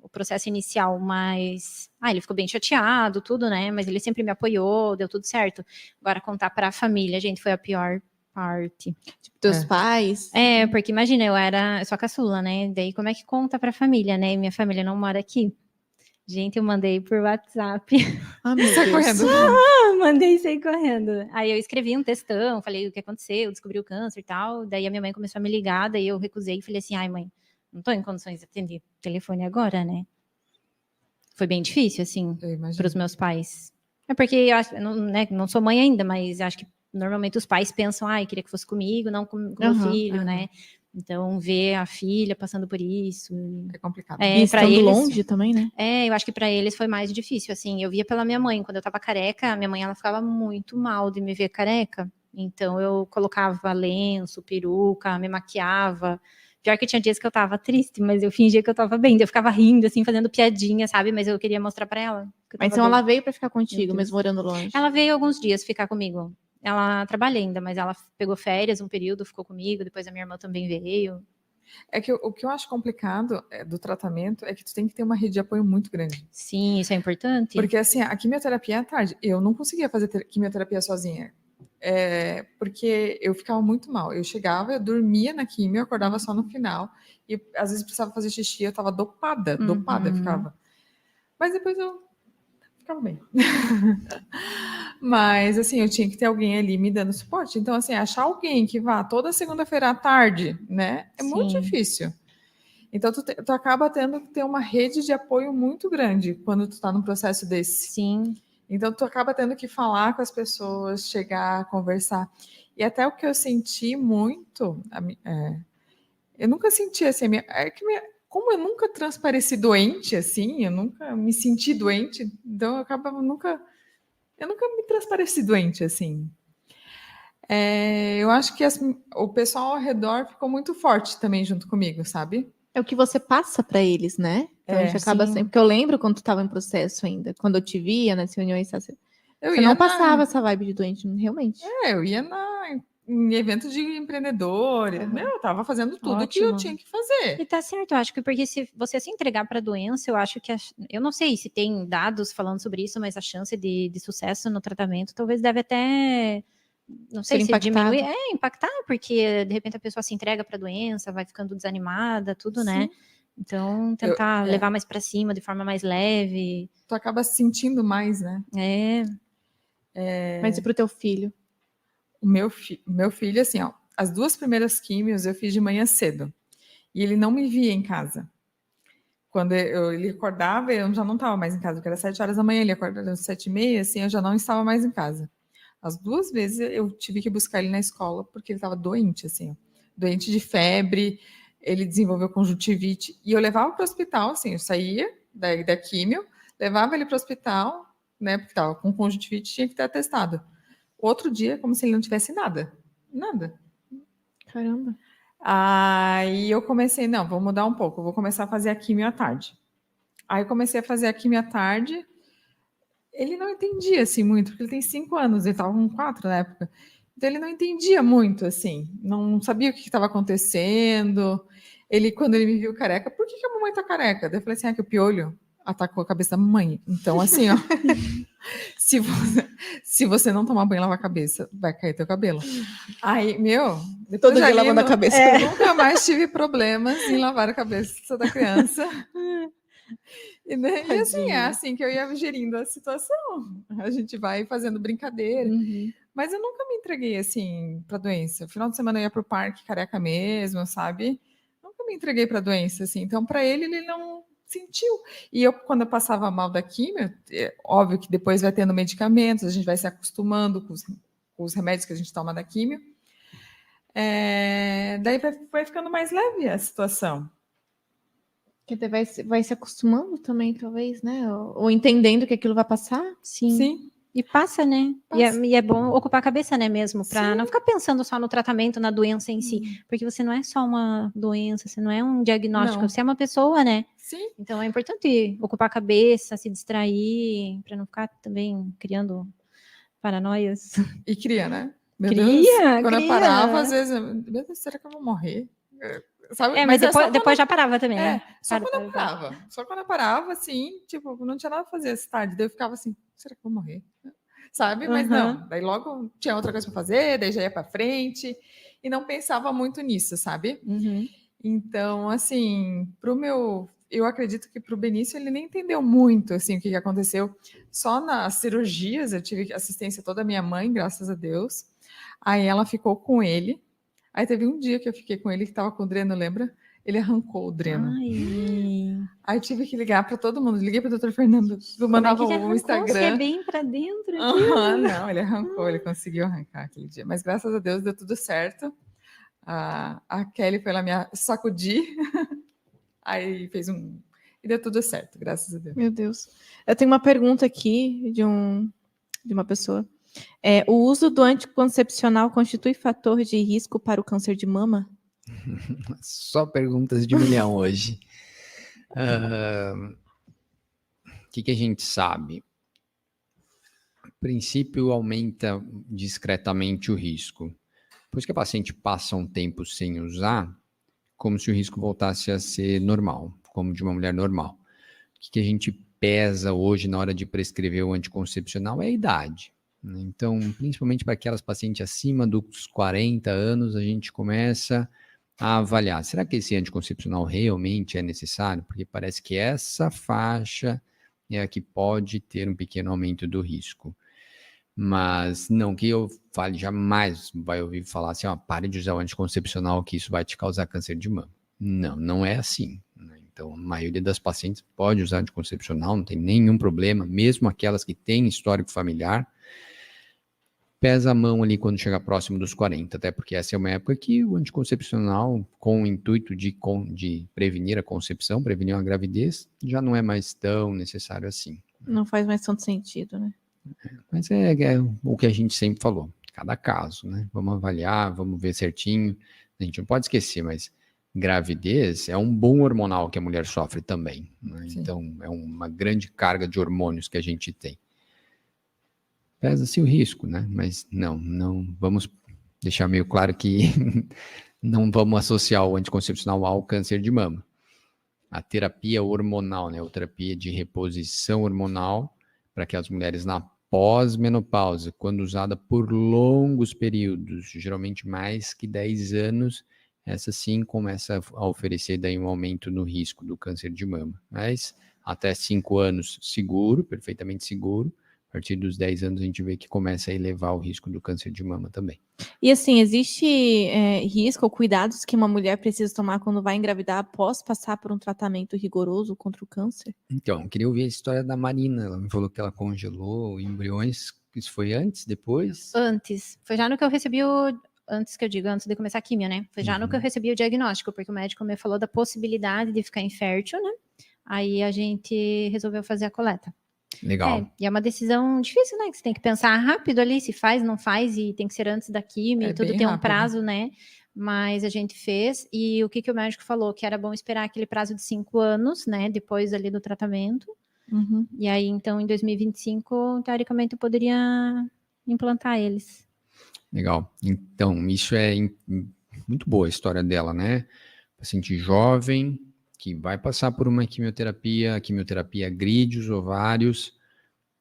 processo inicial, mas... ele ficou bem chateado, tudo, né? Mas ele sempre me apoiou, deu tudo certo. Agora, contar pra família, gente, foi a pior parte. Tipo, teus pais? Porque imagina, eu sou a caçula, né? Daí, como é que conta pra família, né? Minha família não mora aqui. Gente, eu mandei por WhatsApp. Meu Sai Deus. correndo. Mandei sair correndo. Aí eu escrevi um textão, falei o que aconteceu, descobri o câncer e tal. Daí a minha mãe começou a me ligar, daí eu recusei e falei assim, mãe, não tô em condições de atender o telefone agora, né? Foi bem difícil, assim, para os meus pais. Porque eu acho, não sou mãe ainda, mas acho que normalmente os pais pensam, queria que fosse comigo, não com meu filho, né? Então, ver a filha passando por isso. É complicado. É, E pra estando eles- longe também, né? eu acho que para eles foi mais difícil, assim, eu via pela minha mãe, quando eu tava careca, a minha mãe, ela ficava muito mal de me ver careca, então eu colocava lenço, peruca, me maquiava, pior que tinha dias que eu tava triste, mas eu fingia que eu tava bem, daí eu ficava rindo, assim, fazendo piadinha, sabe, mas eu queria mostrar pra ela que eu Mas tava então ela bem. veio pra ficar contigo, Deus. mesmo morando longe. Ela veio alguns dias ficar comigo, ela trabalha ainda, mas ela pegou férias um período, ficou comigo, depois a minha irmã também veio. É que o que eu acho complicado do tratamento é que tu tem que ter uma rede de apoio muito grande. Sim, isso é importante. Porque assim, a quimioterapia é à tarde. Eu não conseguia fazer quimioterapia sozinha. Porque eu ficava muito mal. Eu chegava, eu dormia na quimio, eu acordava só no final. E às vezes precisava fazer xixi, eu tava dopada eu ficava. Mas depois eu ficava bem. Mas assim, eu tinha que ter alguém ali me dando suporte. Então, assim, achar alguém que vá toda segunda-feira à tarde, né? É muito Sim. difícil. Então, tu acaba tendo que ter uma rede de apoio muito grande quando tu tá num processo desse. Sim. Então, tu acaba tendo que falar com as pessoas, chegar, conversar. E até o que eu senti muito, eu nunca senti assim, como eu nunca transpareci doente, assim, eu nunca me senti doente, então eu acabava eu nunca me transpareci doente, assim. Eu acho que o pessoal ao redor ficou muito forte também junto comigo, sabe? É o que você passa pra eles, né? Então a gente acaba sim. sempre. Porque eu lembro quando tu tava em processo ainda, quando eu te via nas reuniões, você Eu não passava essa vibe de doente, realmente. Eu ia em evento de empreendedores. Uhum. Eu tava fazendo tudo que eu Ótimo. tinha que fazer. E tá certo, eu acho que porque se você se entregar para a doença, eu acho que eu não sei se tem dados falando sobre isso, mas a chance de sucesso no tratamento talvez deve até não sei Ser se impactado. diminuir, impactar, porque de repente a pessoa se entrega para a doença, vai ficando desanimada, tudo, né? Então, tentar levar mais para cima de forma mais leve. Tu acaba se sentindo mais, né? Mas e pro teu filho? O meu filho, assim, ó, as 2 primeiras químios eu fiz de manhã cedo. E ele não me via em casa. Quando ele acordava, eu já não estava mais em casa, porque era 7 horas da manhã, ele acordava às 7h30, assim, eu já não estava mais em casa. As 2 vezes eu tive que buscar ele na escola, porque ele estava doente, assim, ó, doente de febre, ele desenvolveu conjuntivite, e eu levava para o hospital, assim, eu saía da químio, levava ele para o hospital, né, porque estava com conjuntivite, tinha que ter atestado. Outro dia, como se ele não tivesse nada. Nada. Caramba. Aí eu comecei, não, vou mudar um pouco, vou começar a fazer a quimio à tarde. Aí eu comecei a fazer a quimio à tarde, ele não entendia, assim, muito, porque ele tem 5 anos, ele estava com 4 na época. Então ele não entendia muito, assim, não sabia o que estava acontecendo. Quando ele me viu careca, por que a mamãe tá careca? Daí eu falei assim, que o piolho atacou a cabeça da mamãe. Então, assim, ó, se você não tomar banho e lavar a cabeça, vai cair teu cabelo. Aí, depois Todo dia ali, lavando a cabeça. Eu nunca mais tive problemas em lavar a cabeça da criança. E assim, é assim que eu ia gerindo a situação. A gente vai fazendo brincadeira. Uhum. Mas eu nunca me entreguei, assim, pra doença. Final de semana eu ia pro parque careca mesmo, sabe? Nunca me entreguei pra doença, assim. Então, pra ele não sentiu. E quando eu passava mal da quimio, óbvio que depois vai tendo medicamentos, a gente vai se acostumando com os remédios que a gente toma da quimio. Daí vai ficando mais leve a situação. Porque vai se acostumando também, talvez, né? Ou entendendo que aquilo vai passar. Sim. E passa, né? Passa. E é bom ocupar a cabeça, né, mesmo? Pra Sim. não ficar pensando só no tratamento, na doença em si. Porque você não é só uma doença, você não é um diagnóstico, Não. você é uma pessoa, né? Sim. Então é importante ocupar a cabeça, se distrair, pra não ficar também criando paranoias. E cria, né? Cria, Deus. Quando eu cria. parava, às vezes, meu Deus, será que eu vou morrer? Sabe? Mas é só depois já parava também. só quando eu parava. Só quando eu parava, assim, tipo, não tinha nada a fazer essa tarde. Daí eu ficava assim, será que eu vou morrer? Sabe? Mas não. Daí logo tinha outra coisa para fazer, daí já ia para frente. E não pensava muito nisso, sabe? Uhum. Então, assim, eu acredito que pro Benício ele nem entendeu muito, assim, o que aconteceu. Só nas cirurgias eu tive assistência toda da minha mãe, graças a Deus. Aí ela ficou com ele. Aí teve um dia que eu fiquei com ele, que tava com o dreno, lembra? Ele arrancou o dreno. Ai. Aí tive que ligar para todo mundo. Liguei para o Dr. Fernando. Eu mandava o Instagram. Se é bem para dentro. Não, ele arrancou, ele conseguiu arrancar aquele dia. Mas graças a Deus deu tudo certo. A Kelly foi lá me sacudir, aí fez e deu tudo certo, graças a Deus. Meu Deus. Eu tenho uma pergunta aqui de uma pessoa. O uso do anticoncepcional constitui fator de risco para o câncer de mama? Só perguntas de milhão hoje. O que a gente sabe? A princípio, aumenta discretamente o risco. Depois que a paciente passa um tempo sem usar, como se o risco voltasse a ser normal, como de uma mulher normal. O que a gente pesa hoje na hora de prescrever o anticoncepcional é a idade. Então, principalmente para aquelas pacientes acima dos 40 anos, a gente começa a avaliar, será que esse anticoncepcional realmente é necessário? Porque parece que essa faixa é a que pode ter um pequeno aumento do risco. Mas não que eu fale, jamais vai ouvir falar assim, pare de usar o anticoncepcional que isso vai te causar câncer de mama. Não, não é assim. Então, a maioria das pacientes pode usar anticoncepcional, não tem nenhum problema, mesmo aquelas que têm histórico familiar, pesa a mão ali quando chega próximo dos 40, até porque essa é uma época que o anticoncepcional, com o intuito de prevenir a concepção, prevenir a gravidez, já não é mais tão necessário assim. Não faz mais tanto sentido, né? Mas é o que a gente sempre falou, cada caso, né? Vamos avaliar, vamos ver certinho. A gente não pode esquecer, mas gravidez é um boom hormonal que a mulher sofre também, né? Então, é uma grande carga de hormônios que a gente tem. Pesa-se o risco, né? Mas não vamos deixar meio claro que não vamos associar o anticoncepcional ao câncer de mama. A terapia hormonal, né? A terapia de reposição hormonal para aquelas mulheres na pós-menopausa, quando usada por longos períodos, geralmente mais que 10 anos, essa sim começa a oferecer daí um aumento no risco do câncer de mama. Mas até 5 anos seguro, perfeitamente seguro. A partir dos 10 anos a gente vê que começa a elevar o risco do câncer de mama também. E assim, existe risco ou cuidados que uma mulher precisa tomar quando vai engravidar após passar por um tratamento rigoroso contra o câncer? Então, eu queria ouvir a história da Marina. Ela me falou que ela congelou embriões. Isso foi antes, depois? Antes. Foi já no que eu recebi antes de começar a químio, né? Foi já no que eu recebi o diagnóstico, porque o médico me falou da possibilidade de ficar infértil, né? Aí a gente resolveu fazer a coleta. Legal. E é uma decisão difícil, né? Que você tem que pensar rápido ali, se faz, não faz, e tem que ser antes da quimio, e tudo tem um prazo, né? Mas a gente fez, e o que o médico falou? Que era bom esperar aquele prazo de 5 anos, né? Depois ali do tratamento. Uhum. E aí, então, em 2025, teoricamente, eu poderia implantar eles. Legal. Então, isso é muito boa a história dela, né? Paciente jovem, que vai passar por uma quimioterapia, a quimioterapia agride os ovários,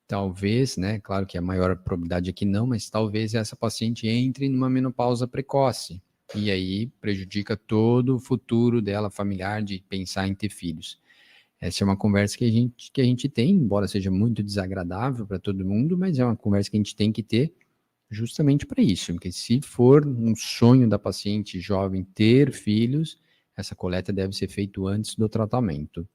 talvez, né, claro que a maior probabilidade aqui não, mas talvez essa paciente entre numa menopausa precoce, e aí prejudica todo o futuro dela familiar de pensar em ter filhos. Essa é uma conversa que a gente tem, embora seja muito desagradável para todo mundo, mas é uma conversa que a gente tem que ter justamente para isso, porque se for um sonho da paciente jovem ter filhos, essa coleta deve ser feita antes do tratamento.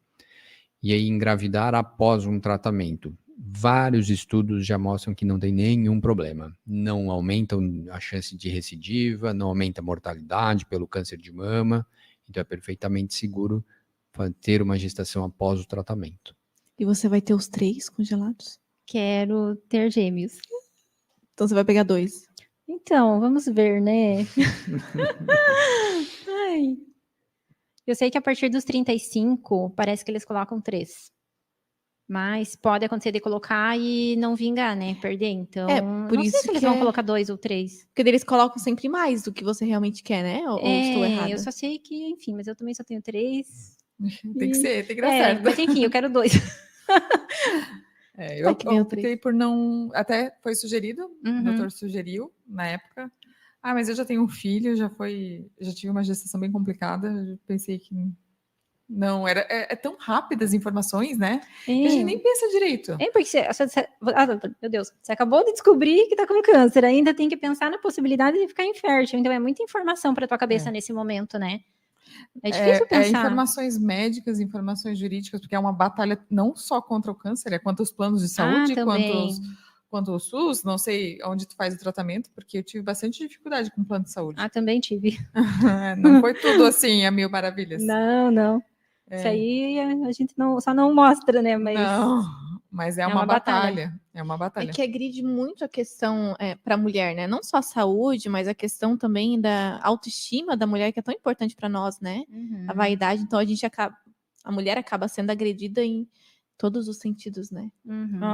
E aí, engravidar após um tratamento. Vários estudos já mostram que não tem nenhum problema. Não aumenta a chance de recidiva, não aumenta a mortalidade pelo câncer de mama. Então, é perfeitamente seguro ter uma gestação após o tratamento. E você vai ter os 3 congelados? Quero ter gêmeos. Então, você vai pegar 2. Então, vamos ver, né? Ai. Eu sei que a partir dos 35, parece que eles colocam 3. Mas pode acontecer de colocar e não vingar, né? Perder. Então, por não isso sei se eles vão colocar 2 ou 3. Porque eles colocam sempre mais do que você realmente quer, né? Ou estou errada? Eu só sei que, enfim, mas eu também só tenho 3. Tem que dar certo. Mas enfim, eu quero 2. Eu optei por não... Até foi sugerido, o doutor sugeriu na época. Mas eu já tenho um filho, já tive uma gestação bem complicada, eu pensei que não, é tão rápido as informações, né? Que a gente nem pensa direito. Porque meu Deus, você acabou de descobrir que tá com câncer, ainda tem que pensar na possibilidade de ficar infértil, então é muita informação para tua cabeça nesse momento, né? É difícil pensar. Informações médicas, informações jurídicas, porque é uma batalha não só contra o câncer, é contra os planos de saúde, quanto o SUS, não sei onde tu faz o tratamento, porque eu tive bastante dificuldade com o plano de saúde. Ah, também tive. Não foi tudo assim, a mil maravilhas. Não. Isso aí a gente só não mostra, né? Mas Não, mas é uma batalha. É uma É batalha. que agride muito a questão para a mulher, né? Não só a saúde, mas a questão também da autoestima da mulher, que é tão importante para nós, né? A vaidade. Então a mulher acaba sendo agredida em todos os sentidos, né?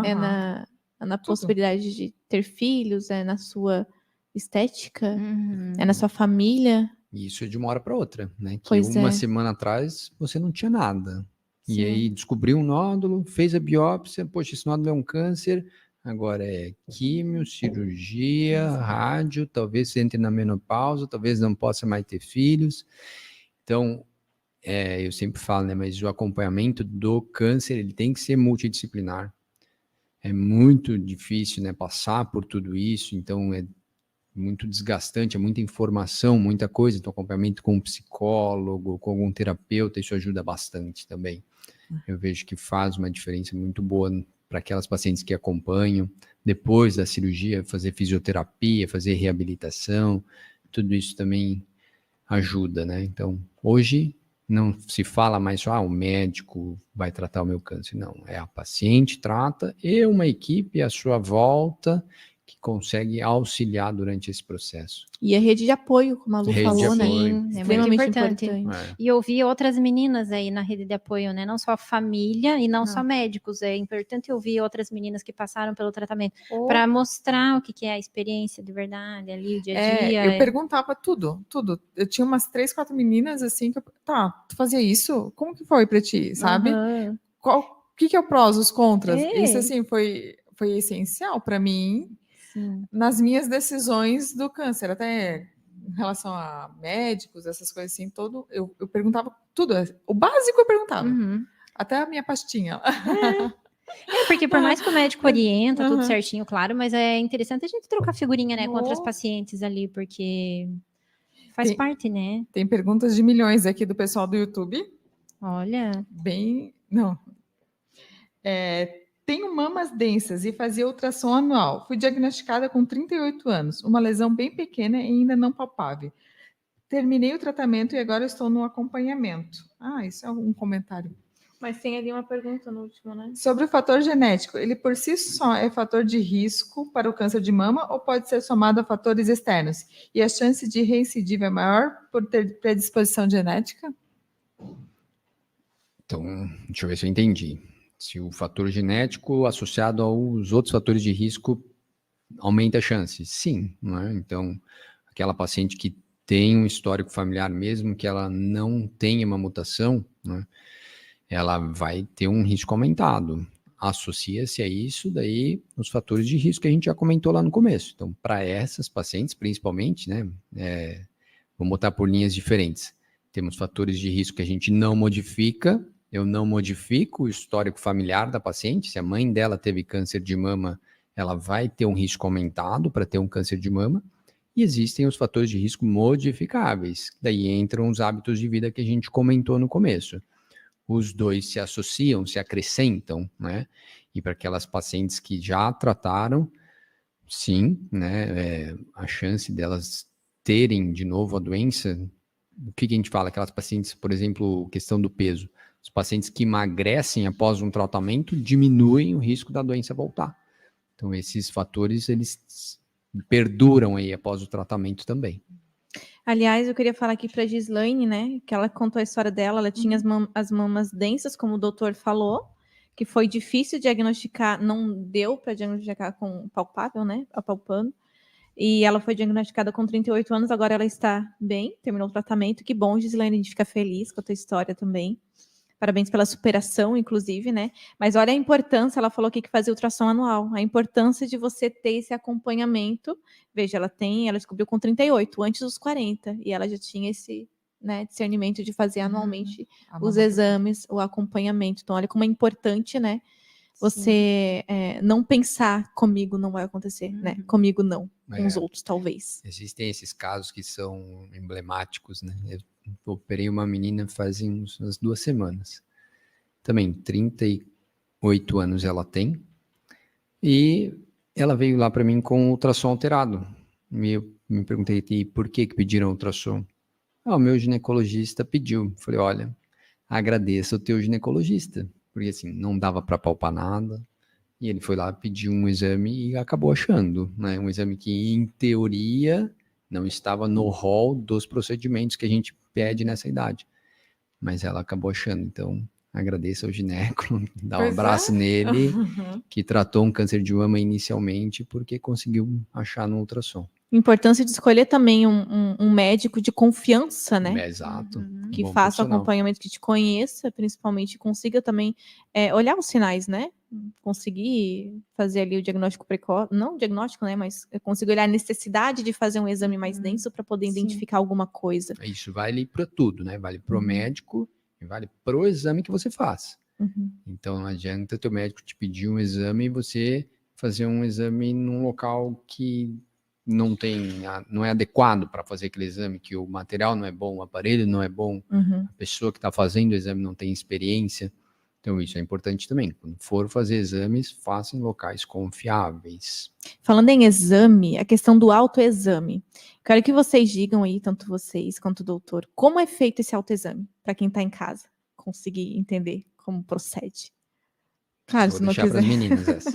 É Aham. na Tudo. possibilidade de ter filhos, é na sua estética, Uhum. é na sua família. E isso é de uma hora para outra, né? Que Pois uma é. semana atrás você não tinha nada. E Sim. aí descobriu um nódulo, fez a biópsia, poxa, esse nódulo é um câncer, agora é químio, cirurgia, rádio, talvez você entre na menopausa, talvez não possa mais ter filhos. Então, eu sempre falo, né? Mas o acompanhamento do câncer, ele tem que ser multidisciplinar. É muito difícil, né? Passar por tudo isso, então é muito desgastante, é muita informação, muita coisa, então acompanhamento com um psicólogo, com algum terapeuta, isso ajuda bastante também. Eu vejo que faz uma diferença muito boa para aquelas pacientes que acompanham, depois da cirurgia, fazer fisioterapia, fazer reabilitação, tudo isso também ajuda, né? Então, hoje não se fala mais só, o médico vai tratar o meu câncer, não, é a paciente trata e uma equipe à sua volta que consegue auxiliar durante esse processo. E a rede de apoio, como a Lu Rede de falou, né? apoio. Sim, é muito Extremamente importante. importante. E eu vi outras meninas aí na rede de apoio, né? Não só família e não só médicos. É importante eu ouvir outras meninas que passaram pelo tratamento para mostrar o que é a experiência de verdade ali, o dia a dia. Eu perguntava tudo. Eu tinha umas 3, 4 meninas assim que tu fazia isso? Como que foi para ti, sabe? Aham. O que é o prós, os contras? É. Isso assim foi essencial para mim. Sim. Nas minhas decisões do câncer, até em relação a médicos, essas coisas assim, eu perguntava tudo. O básico eu perguntava. Uhum. Até a minha pastinha. Porque por mais que o médico orienta tudo Aham. certinho, claro, mas é interessante a gente trocar figurinha, né, com outras Oh. pacientes ali, porque faz parte, né? Tem perguntas de milhões aqui do pessoal do YouTube. Olha, Não. Tenho mamas densas e fazia ultrassom anual. Fui diagnosticada com 38 anos, uma lesão bem pequena e ainda não palpável. Terminei o tratamento e agora estou no acompanhamento. Isso é um comentário. Mas tem ali uma pergunta no último, né? Sobre o fator genético, ele por si só é fator de risco para o câncer de mama ou pode ser somado a fatores externos? E a chance de recidiva é maior por ter predisposição genética? Então, deixa eu ver se eu entendi. Se o fator genético associado aos outros fatores de risco aumenta a chance? Sim, não é? Então, aquela paciente que tem um histórico familiar, mesmo que ela não tenha uma mutação, né, ela vai ter um risco aumentado. Associa-se a isso daí os fatores de risco que a gente já comentou lá no começo. Então, para essas pacientes, principalmente, né, vamos botar por linhas diferentes. Temos fatores de risco que a gente não modifica. Eu não modifico o histórico familiar da paciente. Se a mãe dela teve câncer de mama, ela vai ter um risco aumentado para ter um câncer de mama. E existem os fatores de risco modificáveis. Daí entram os hábitos de vida que a gente comentou no começo. Os dois se associam, se acrescentam, né? E para aquelas pacientes que já trataram, sim, né? A chance delas terem de novo a doença, o que a gente fala? Aquelas pacientes, por exemplo, questão do peso. Os pacientes que emagrecem após um tratamento diminuem o risco da doença voltar. Então, esses fatores, eles perduram aí após o tratamento também. Aliás, eu queria falar aqui para a Gislaine, né? Que ela contou a história dela. Ela tinha as mamas densas, como o doutor falou, que foi difícil diagnosticar, não deu para diagnosticar com palpável, né? Apalpando. E ela foi diagnosticada com 38 anos, agora ela está bem, terminou o tratamento. Que bom, Gislaine, a gente fica feliz com a tua história também. Parabéns pela superação, inclusive, né? Mas olha a importância, ela falou aqui que fazia ultrassom anual, a importância de você ter esse acompanhamento. Veja, ela descobriu com 38, antes dos 40, e ela já tinha esse, né, discernimento de fazer anualmente os exames, o acompanhamento. Então, olha como é importante, né? Você não pensar comigo não vai acontecer, né? Comigo não, com os outros talvez. Existem esses casos que são emblemáticos, né? Eu operei uma menina faz umas 2 semanas. Também 38 anos ela tem. E ela veio lá para mim com ultrassom alterado. Eu me perguntei, e por que pediram ultrassom? O meu ginecologista pediu. Falei, olha, agradeça o teu ginecologista, porque assim, não dava para palpar nada. E ele foi lá, pediu um exame e acabou achando, né? Um exame que, em teoria, não estava no rol dos procedimentos que a gente pede nessa idade. Mas ela acabou achando, então agradeço ao gineco, dá um Pois abraço é. nele, que tratou um câncer de mama inicialmente, porque conseguiu achar no ultrassom. Importância de escolher também um médico de confiança, né? Exato. Uhum. Que Bom faça o profissional. acompanhamento, que te conheça, principalmente, e consiga também olhar os sinais, né? Conseguir fazer ali o diagnóstico precoce, não o diagnóstico, né? Mas conseguir olhar a necessidade de fazer um exame mais denso para poder Sim. identificar alguma coisa. Isso vale para tudo, né? Vale para o Uhum. médico e vale para o exame que você faz. Uhum. Então não adianta teu médico te pedir um exame e você fazer um exame num local que não é adequado para fazer aquele exame, que o material não é bom, o aparelho não é bom, Uhum. a pessoa que está fazendo o exame não tem experiência. Então isso é importante também. Quando for fazer exames, faça em locais confiáveis. Falando em exame, a questão do autoexame. Quero que vocês digam aí, tanto vocês quanto o doutor, como é feito esse autoexame, para quem está em casa conseguir entender como procede. Claro, Vou se não deixar para quiser. as meninas essa.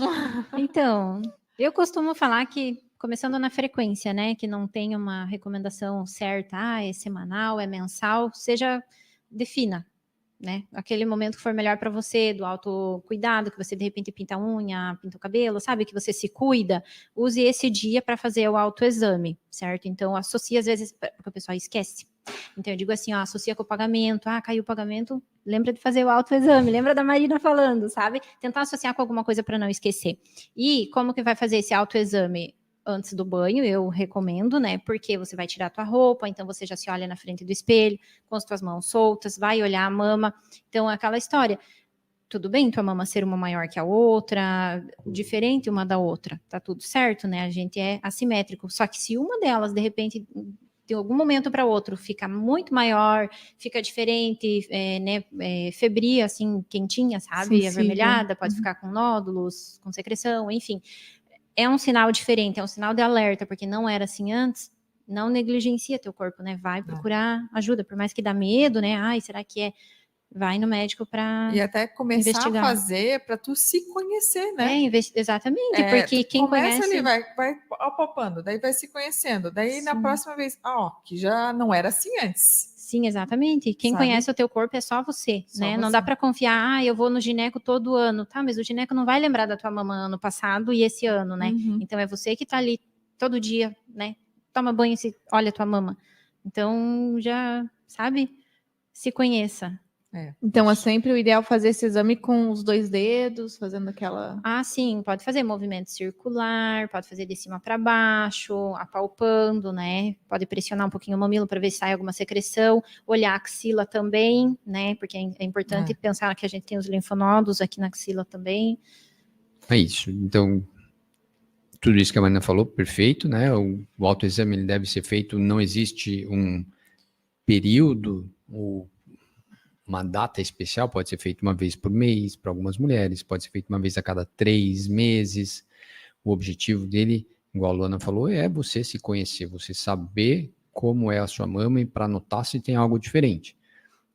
Então, eu costumo falar que, começando na frequência, né, que não tem uma recomendação certa, é semanal, é mensal, defina, né, aquele momento que for melhor para você, do autocuidado, que você de repente pinta a unha, pinta o cabelo, sabe, que você se cuida, use esse dia para fazer o autoexame, certo? Então, associa às vezes, porque o pessoal esquece. Então, eu digo assim, ó, associa com o pagamento, caiu o pagamento, lembra de fazer o autoexame, lembra da Marina falando, sabe? Tentar associar com alguma coisa para não esquecer. E como que vai fazer esse autoexame? Antes do banho, eu recomendo, né? Porque você vai tirar a tua roupa, então você já se olha na frente do espelho, com as tuas mãos soltas, vai olhar a mama. Então, é aquela história. Tudo bem tua mama ser uma maior que a outra, diferente uma da outra, tá tudo certo, né? A gente é assimétrico. Só que se uma delas, de repente, de algum momento para outro, fica muito maior, fica diferente, né, febril, assim, quentinha, sabe? Sensível. Avermelhada, pode ficar com nódulos, com secreção, enfim. É um sinal diferente, é um sinal de alerta, porque não era assim antes. Não negligencia teu corpo, né? Vai procurar ajuda, por mais que dá medo, né? Ai, será que é? Vai no médico para E até começar investigar. a fazer para tu se conhecer, né? Exatamente, porque quem começa conhece... ali, vai apalpando, daí vai se conhecendo, daí na Sim. próxima vez, que já não era assim antes. Sim, exatamente. Quem Sabe? conhece o teu corpo é só você, Só né? você. Não dá para confiar, eu vou no gineco todo ano. Tá, mas o gineco não vai lembrar da tua mama ano passado e esse ano, né? Uhum. Então é você que tá ali todo dia, né? Toma banho, olha a tua mama. Então já, sabe? Se conheça. Então é sempre o ideal fazer esse exame com os 2 dedos, fazendo aquela. Sim, pode fazer movimento circular, pode fazer de cima para baixo, apalpando, né? Pode pressionar um pouquinho o mamilo para ver se sai alguma secreção, olhar a axila também, né? Porque é importante pensar que a gente tem os linfonodos aqui na axila também. É isso. Então, tudo isso que a Marina falou, perfeito, né? O autoexame ele deve ser feito, não existe um período, uma data especial, pode ser feito uma vez por mês para algumas mulheres, pode ser feito uma vez a cada 3 meses. O objetivo dele, igual a Luana falou, é você se conhecer, você saber como é a sua mama e para notar se tem algo diferente.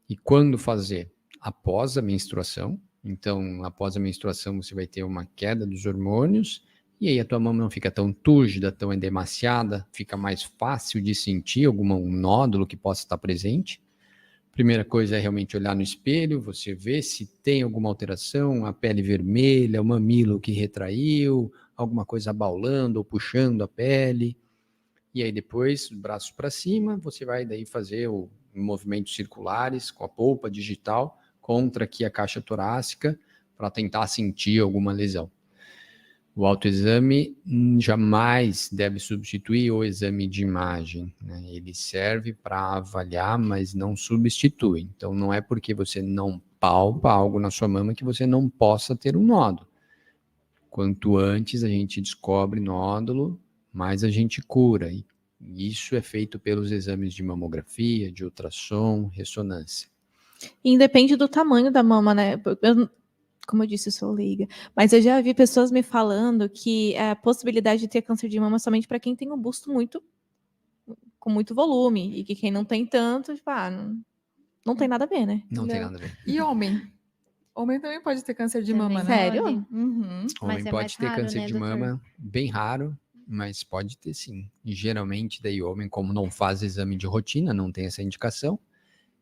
E quando fazer? Após a menstruação. Então, após a menstruação, você vai ter uma queda dos hormônios, e aí a tua mama não fica tão túrgida, tão edemaciada, fica mais fácil de sentir um nódulo que possa estar presente. Primeira coisa é realmente olhar no espelho, você vê se tem alguma alteração, a pele vermelha, o mamilo que retraiu, alguma coisa abaulando ou puxando a pele. E aí depois, braços para cima, você vai daí fazer movimentos circulares com a polpa digital contra aqui a caixa torácica para tentar sentir alguma lesão. O autoexame jamais deve substituir o exame de imagem, né? Ele serve para avaliar, mas não substitui. Então, não é porque você não palpa algo na sua mama que você não possa ter um nódulo. Quanto antes a gente descobre nódulo, mais a gente cura. E isso é feito pelos exames de mamografia, de ultrassom, ressonância. E independe do tamanho da mama, né? Como eu disse, eu sou leiga. Mas eu já vi pessoas me falando que a possibilidade de ter câncer de mama é somente para quem tem um busto com muito volume. E que quem não tem tanto, tipo, não tem nada a ver, né? Não tem Não. nada a ver. E homem? Homem também pode ter câncer de Também mama, né? Sério? pode. Uhum. Mas Homem é pode mais ter raro, câncer né, de doutor? mama, bem raro, mas pode ter sim. E geralmente, daí, homem, como não faz exame de rotina, não tem essa indicação,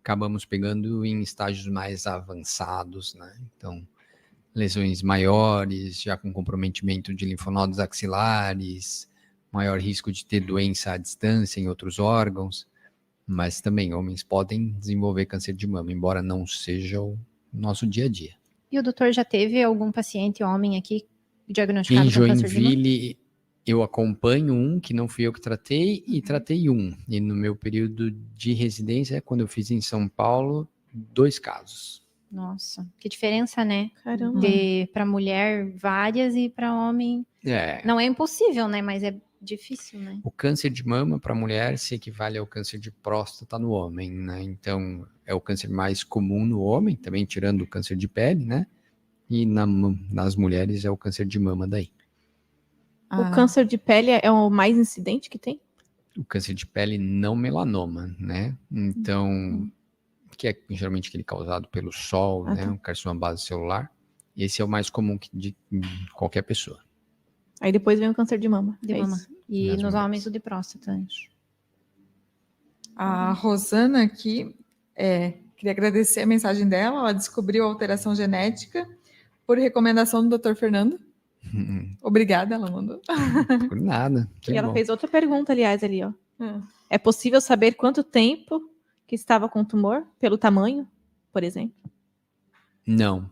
acabamos pegando em estágios mais avançados, né? Então, lesões maiores, já com comprometimento de linfonodos axilares, maior risco de ter doença à distância em outros órgãos, mas também homens podem desenvolver câncer de mama, embora não seja o nosso dia a dia. E o doutor já teve algum paciente homem aqui diagnosticado Em com câncer de mama? Joinville, eu acompanho um que não fui eu que tratei, e tratei um. E no meu período de residência, quando eu fiz em São Paulo, 2 casos. Nossa, que diferença, né? Caramba. Para mulher, várias, e para homem. Não é impossível, né? Mas é difícil, né? O câncer de mama para a mulher se equivale ao câncer de próstata no homem, né? Então, é o câncer mais comum no homem, também tirando o câncer de pele, né? E nas mulheres é o câncer de mama daí. O câncer de pele é o mais incidente que tem? O câncer de pele não melanoma, né? Então, que é geralmente aquele causado pelo sol, né? Tá. O carcinoma base celular. Esse é o mais comum de qualquer pessoa. Aí depois vem o câncer de mama. De é mama. isso. E Nas nos mulheres. homens o de próstata. A Rosana aqui, queria agradecer a mensagem dela. Ela descobriu a alteração genética por recomendação do Dr. Fernando. Obrigada, ela mandou. Por nada. Que E ela bom. fez outra pergunta, aliás, ali, ó. É possível saber quanto tempo que estava com o tumor? Pelo tamanho, por exemplo? Não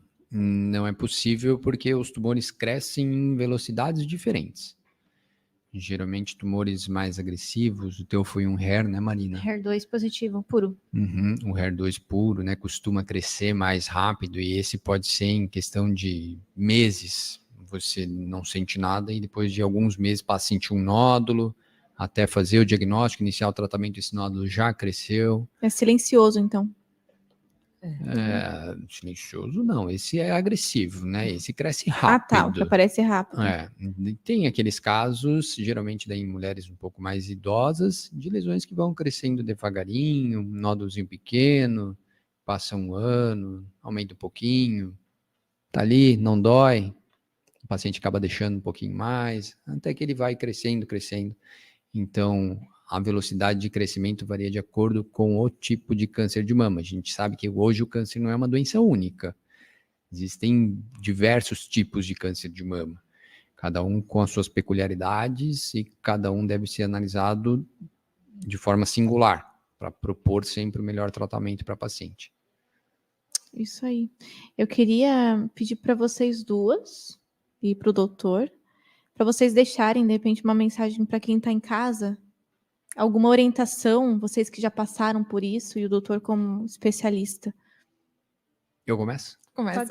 é possível porque os tumores crescem em velocidades diferentes. Geralmente tumores mais agressivos, o teu foi um HER, né, Marina? HER2 positivo, puro. O HER2 puro, né, costuma crescer mais rápido e esse pode ser em questão de meses. Você não sente nada e depois de alguns meses passa a sentir um nódulo, até fazer o diagnóstico, iniciar o tratamento, esse nódulo já cresceu. É silencioso, então. Silencioso não, esse é agressivo, né? Esse cresce Ah, rápido. tá. O que aparece rápido. Tem aqueles casos, geralmente daí em mulheres um pouco mais idosas, de lesões que vão crescendo devagarinho, um nódulozinho pequeno, passa um ano, aumenta um pouquinho, tá ali, não dói, o paciente acaba deixando um pouquinho mais, até que ele vai crescendo. Então, a velocidade de crescimento varia de acordo com o tipo de câncer de mama. A gente sabe que hoje o câncer não é uma doença única. Existem diversos tipos de câncer de mama, cada um com as suas peculiaridades e cada um deve ser analisado de forma singular, para propor sempre o melhor tratamento para a paciente. Isso aí. Eu queria pedir para vocês duas e para o doutor, para vocês deixarem, de repente, uma mensagem para quem está em casa, alguma orientação, vocês que já passaram por isso e o doutor como especialista. Eu começo? Começa.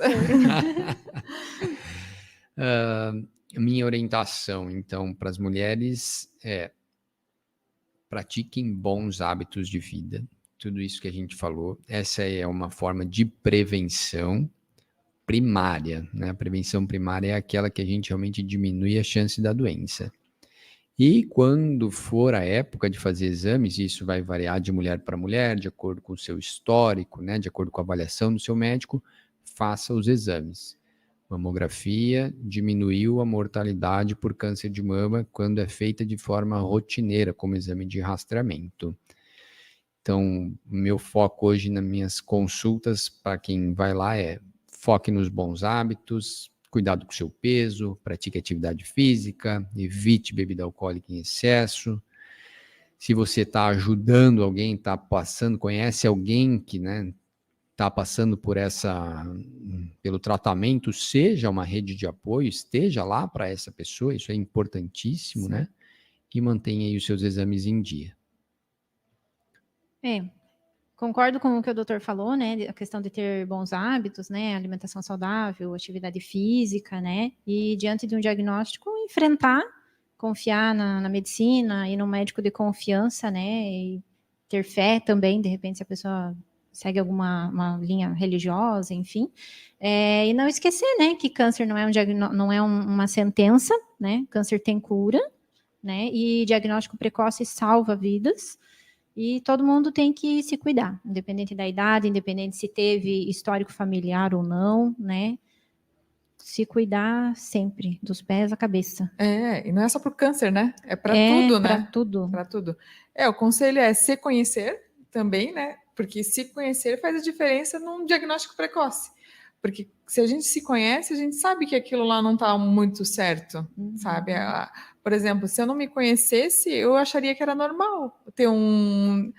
Minha orientação, então, para as mulheres é pratiquem bons hábitos de vida. Tudo isso que a gente falou, essa é uma forma de prevenção primária, né? A prevenção primária é aquela que a gente realmente diminui a chance da doença. E quando for a época de fazer exames, isso vai variar de mulher para mulher, de acordo com o seu histórico, né? De acordo com a avaliação do seu médico, faça os exames. Mamografia diminuiu a mortalidade por câncer de mama quando é feita de forma rotineira, como exame de rastreamento. Então, meu foco hoje nas minhas consultas, para quem vai lá, é foque nos bons hábitos, cuidado com o seu peso, pratique atividade física, evite bebida alcoólica em excesso. Se você está ajudando alguém, está passando, conhece alguém que, né, está passando pelo tratamento, seja uma rede de apoio, esteja lá para essa pessoa, isso é importantíssimo, né? E mantenha aí os seus exames em dia. Concordo com o que o doutor falou, né? A questão de ter bons hábitos, né? Alimentação saudável, atividade física, né? E diante de um diagnóstico, enfrentar, confiar na medicina e no médico de confiança, né? E ter fé também, de repente, se a pessoa segue uma linha religiosa, enfim. E não esquecer, né, que câncer não é uma sentença, né? Câncer tem cura, né? E diagnóstico precoce salva vidas. E todo mundo tem que se cuidar, independente da idade, independente se teve histórico familiar ou não, né? Se cuidar sempre, dos pés à cabeça. E não é só para o câncer, né? É para tudo, né? Para tudo. Para tudo. O conselho é se conhecer também, né? Porque se conhecer faz a diferença num diagnóstico precoce. Porque se a gente se conhece, a gente sabe que aquilo lá não está muito certo, sabe? Por exemplo, se eu não me conhecesse, eu acharia que era normal ter um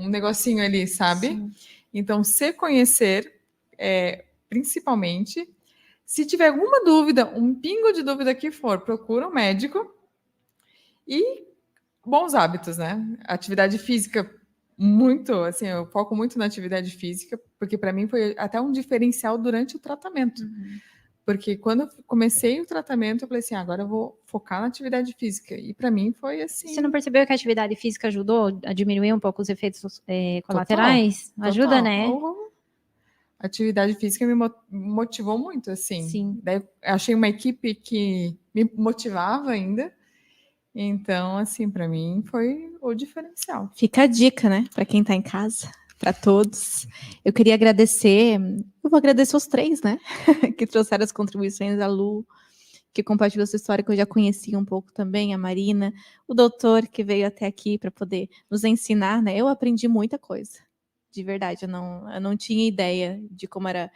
negocinho ali, sabe? Sim. Então, se conhecer, principalmente, se tiver alguma dúvida, um pingo de dúvida que for, procura um médico. E bons hábitos, né? Atividade física, muito, assim, eu foco muito na atividade física, porque para mim foi até um diferencial durante o tratamento. Porque quando eu comecei o tratamento, eu falei assim, agora eu vou focar na atividade física. E para mim foi assim. Você não percebeu que a atividade física ajudou a diminuir um pouco os efeitos colaterais? Total. Ajuda, né? A atividade física me motivou muito, assim. Sim. Daí eu achei uma equipe que me motivava ainda. Então, assim, para mim foi o diferencial. Fica a dica, né, para quem está em casa, para todos. Eu queria agradecer, eu vou agradecer os 3, né, que trouxeram as contribuições, a Lu, que compartilhou sua história, que eu já conhecia um pouco também, a Marina, o doutor que veio até aqui para poder nos ensinar, né, eu aprendi muita coisa, de verdade, eu não tinha ideia de como era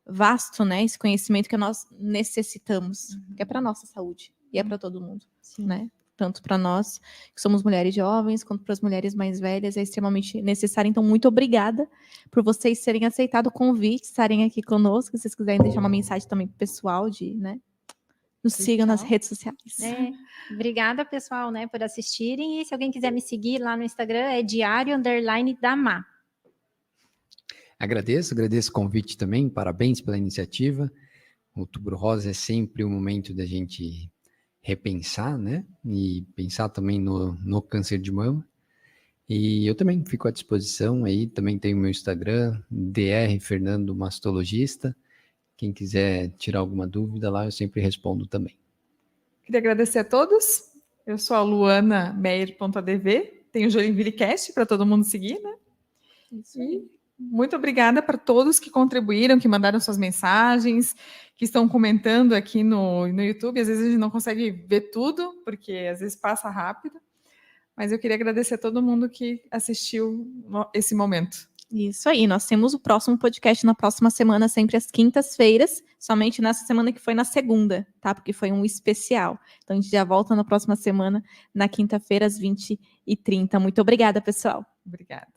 vasto, né, esse conhecimento que nós necessitamos, que é para a nossa saúde, e é para todo mundo, né, tanto para nós, que somos mulheres jovens, quanto para as mulheres mais velhas, é extremamente necessário. Então, muito obrigada por vocês terem aceitado o convite, estarem aqui conosco. Se vocês quiserem deixar uma mensagem também pro pessoal, né? Nos sigam nas redes sociais. Obrigada, pessoal, né, por assistirem. E se alguém quiser me seguir lá no Instagram, é diário_damá. Agradeço o convite também, parabéns pela iniciativa. O Outubro Rosa é sempre um momento da gente repensar, né? E pensar também no câncer de mama. E eu também fico à disposição aí, também tenho meu Instagram, Dr. Fernando Mastologista. Quem quiser tirar alguma dúvida lá, eu sempre respondo também. Queria agradecer a todos. Eu sou a Luana Meyer.adv, tenho o Joinville Cast para todo mundo seguir, né? Isso aí. Muito obrigada para todos que contribuíram, que mandaram suas mensagens, que estão comentando aqui no YouTube. Às vezes a gente não consegue ver tudo, porque às vezes passa rápido. Mas eu queria agradecer a todo mundo que assistiu esse momento. Isso aí, nós temos o próximo podcast na próxima semana, sempre às quintas-feiras, somente nessa semana que foi na segunda, tá? Porque foi um especial. Então a gente já volta na próxima semana, na quinta-feira, às 20h30. Muito obrigada, pessoal. Obrigada.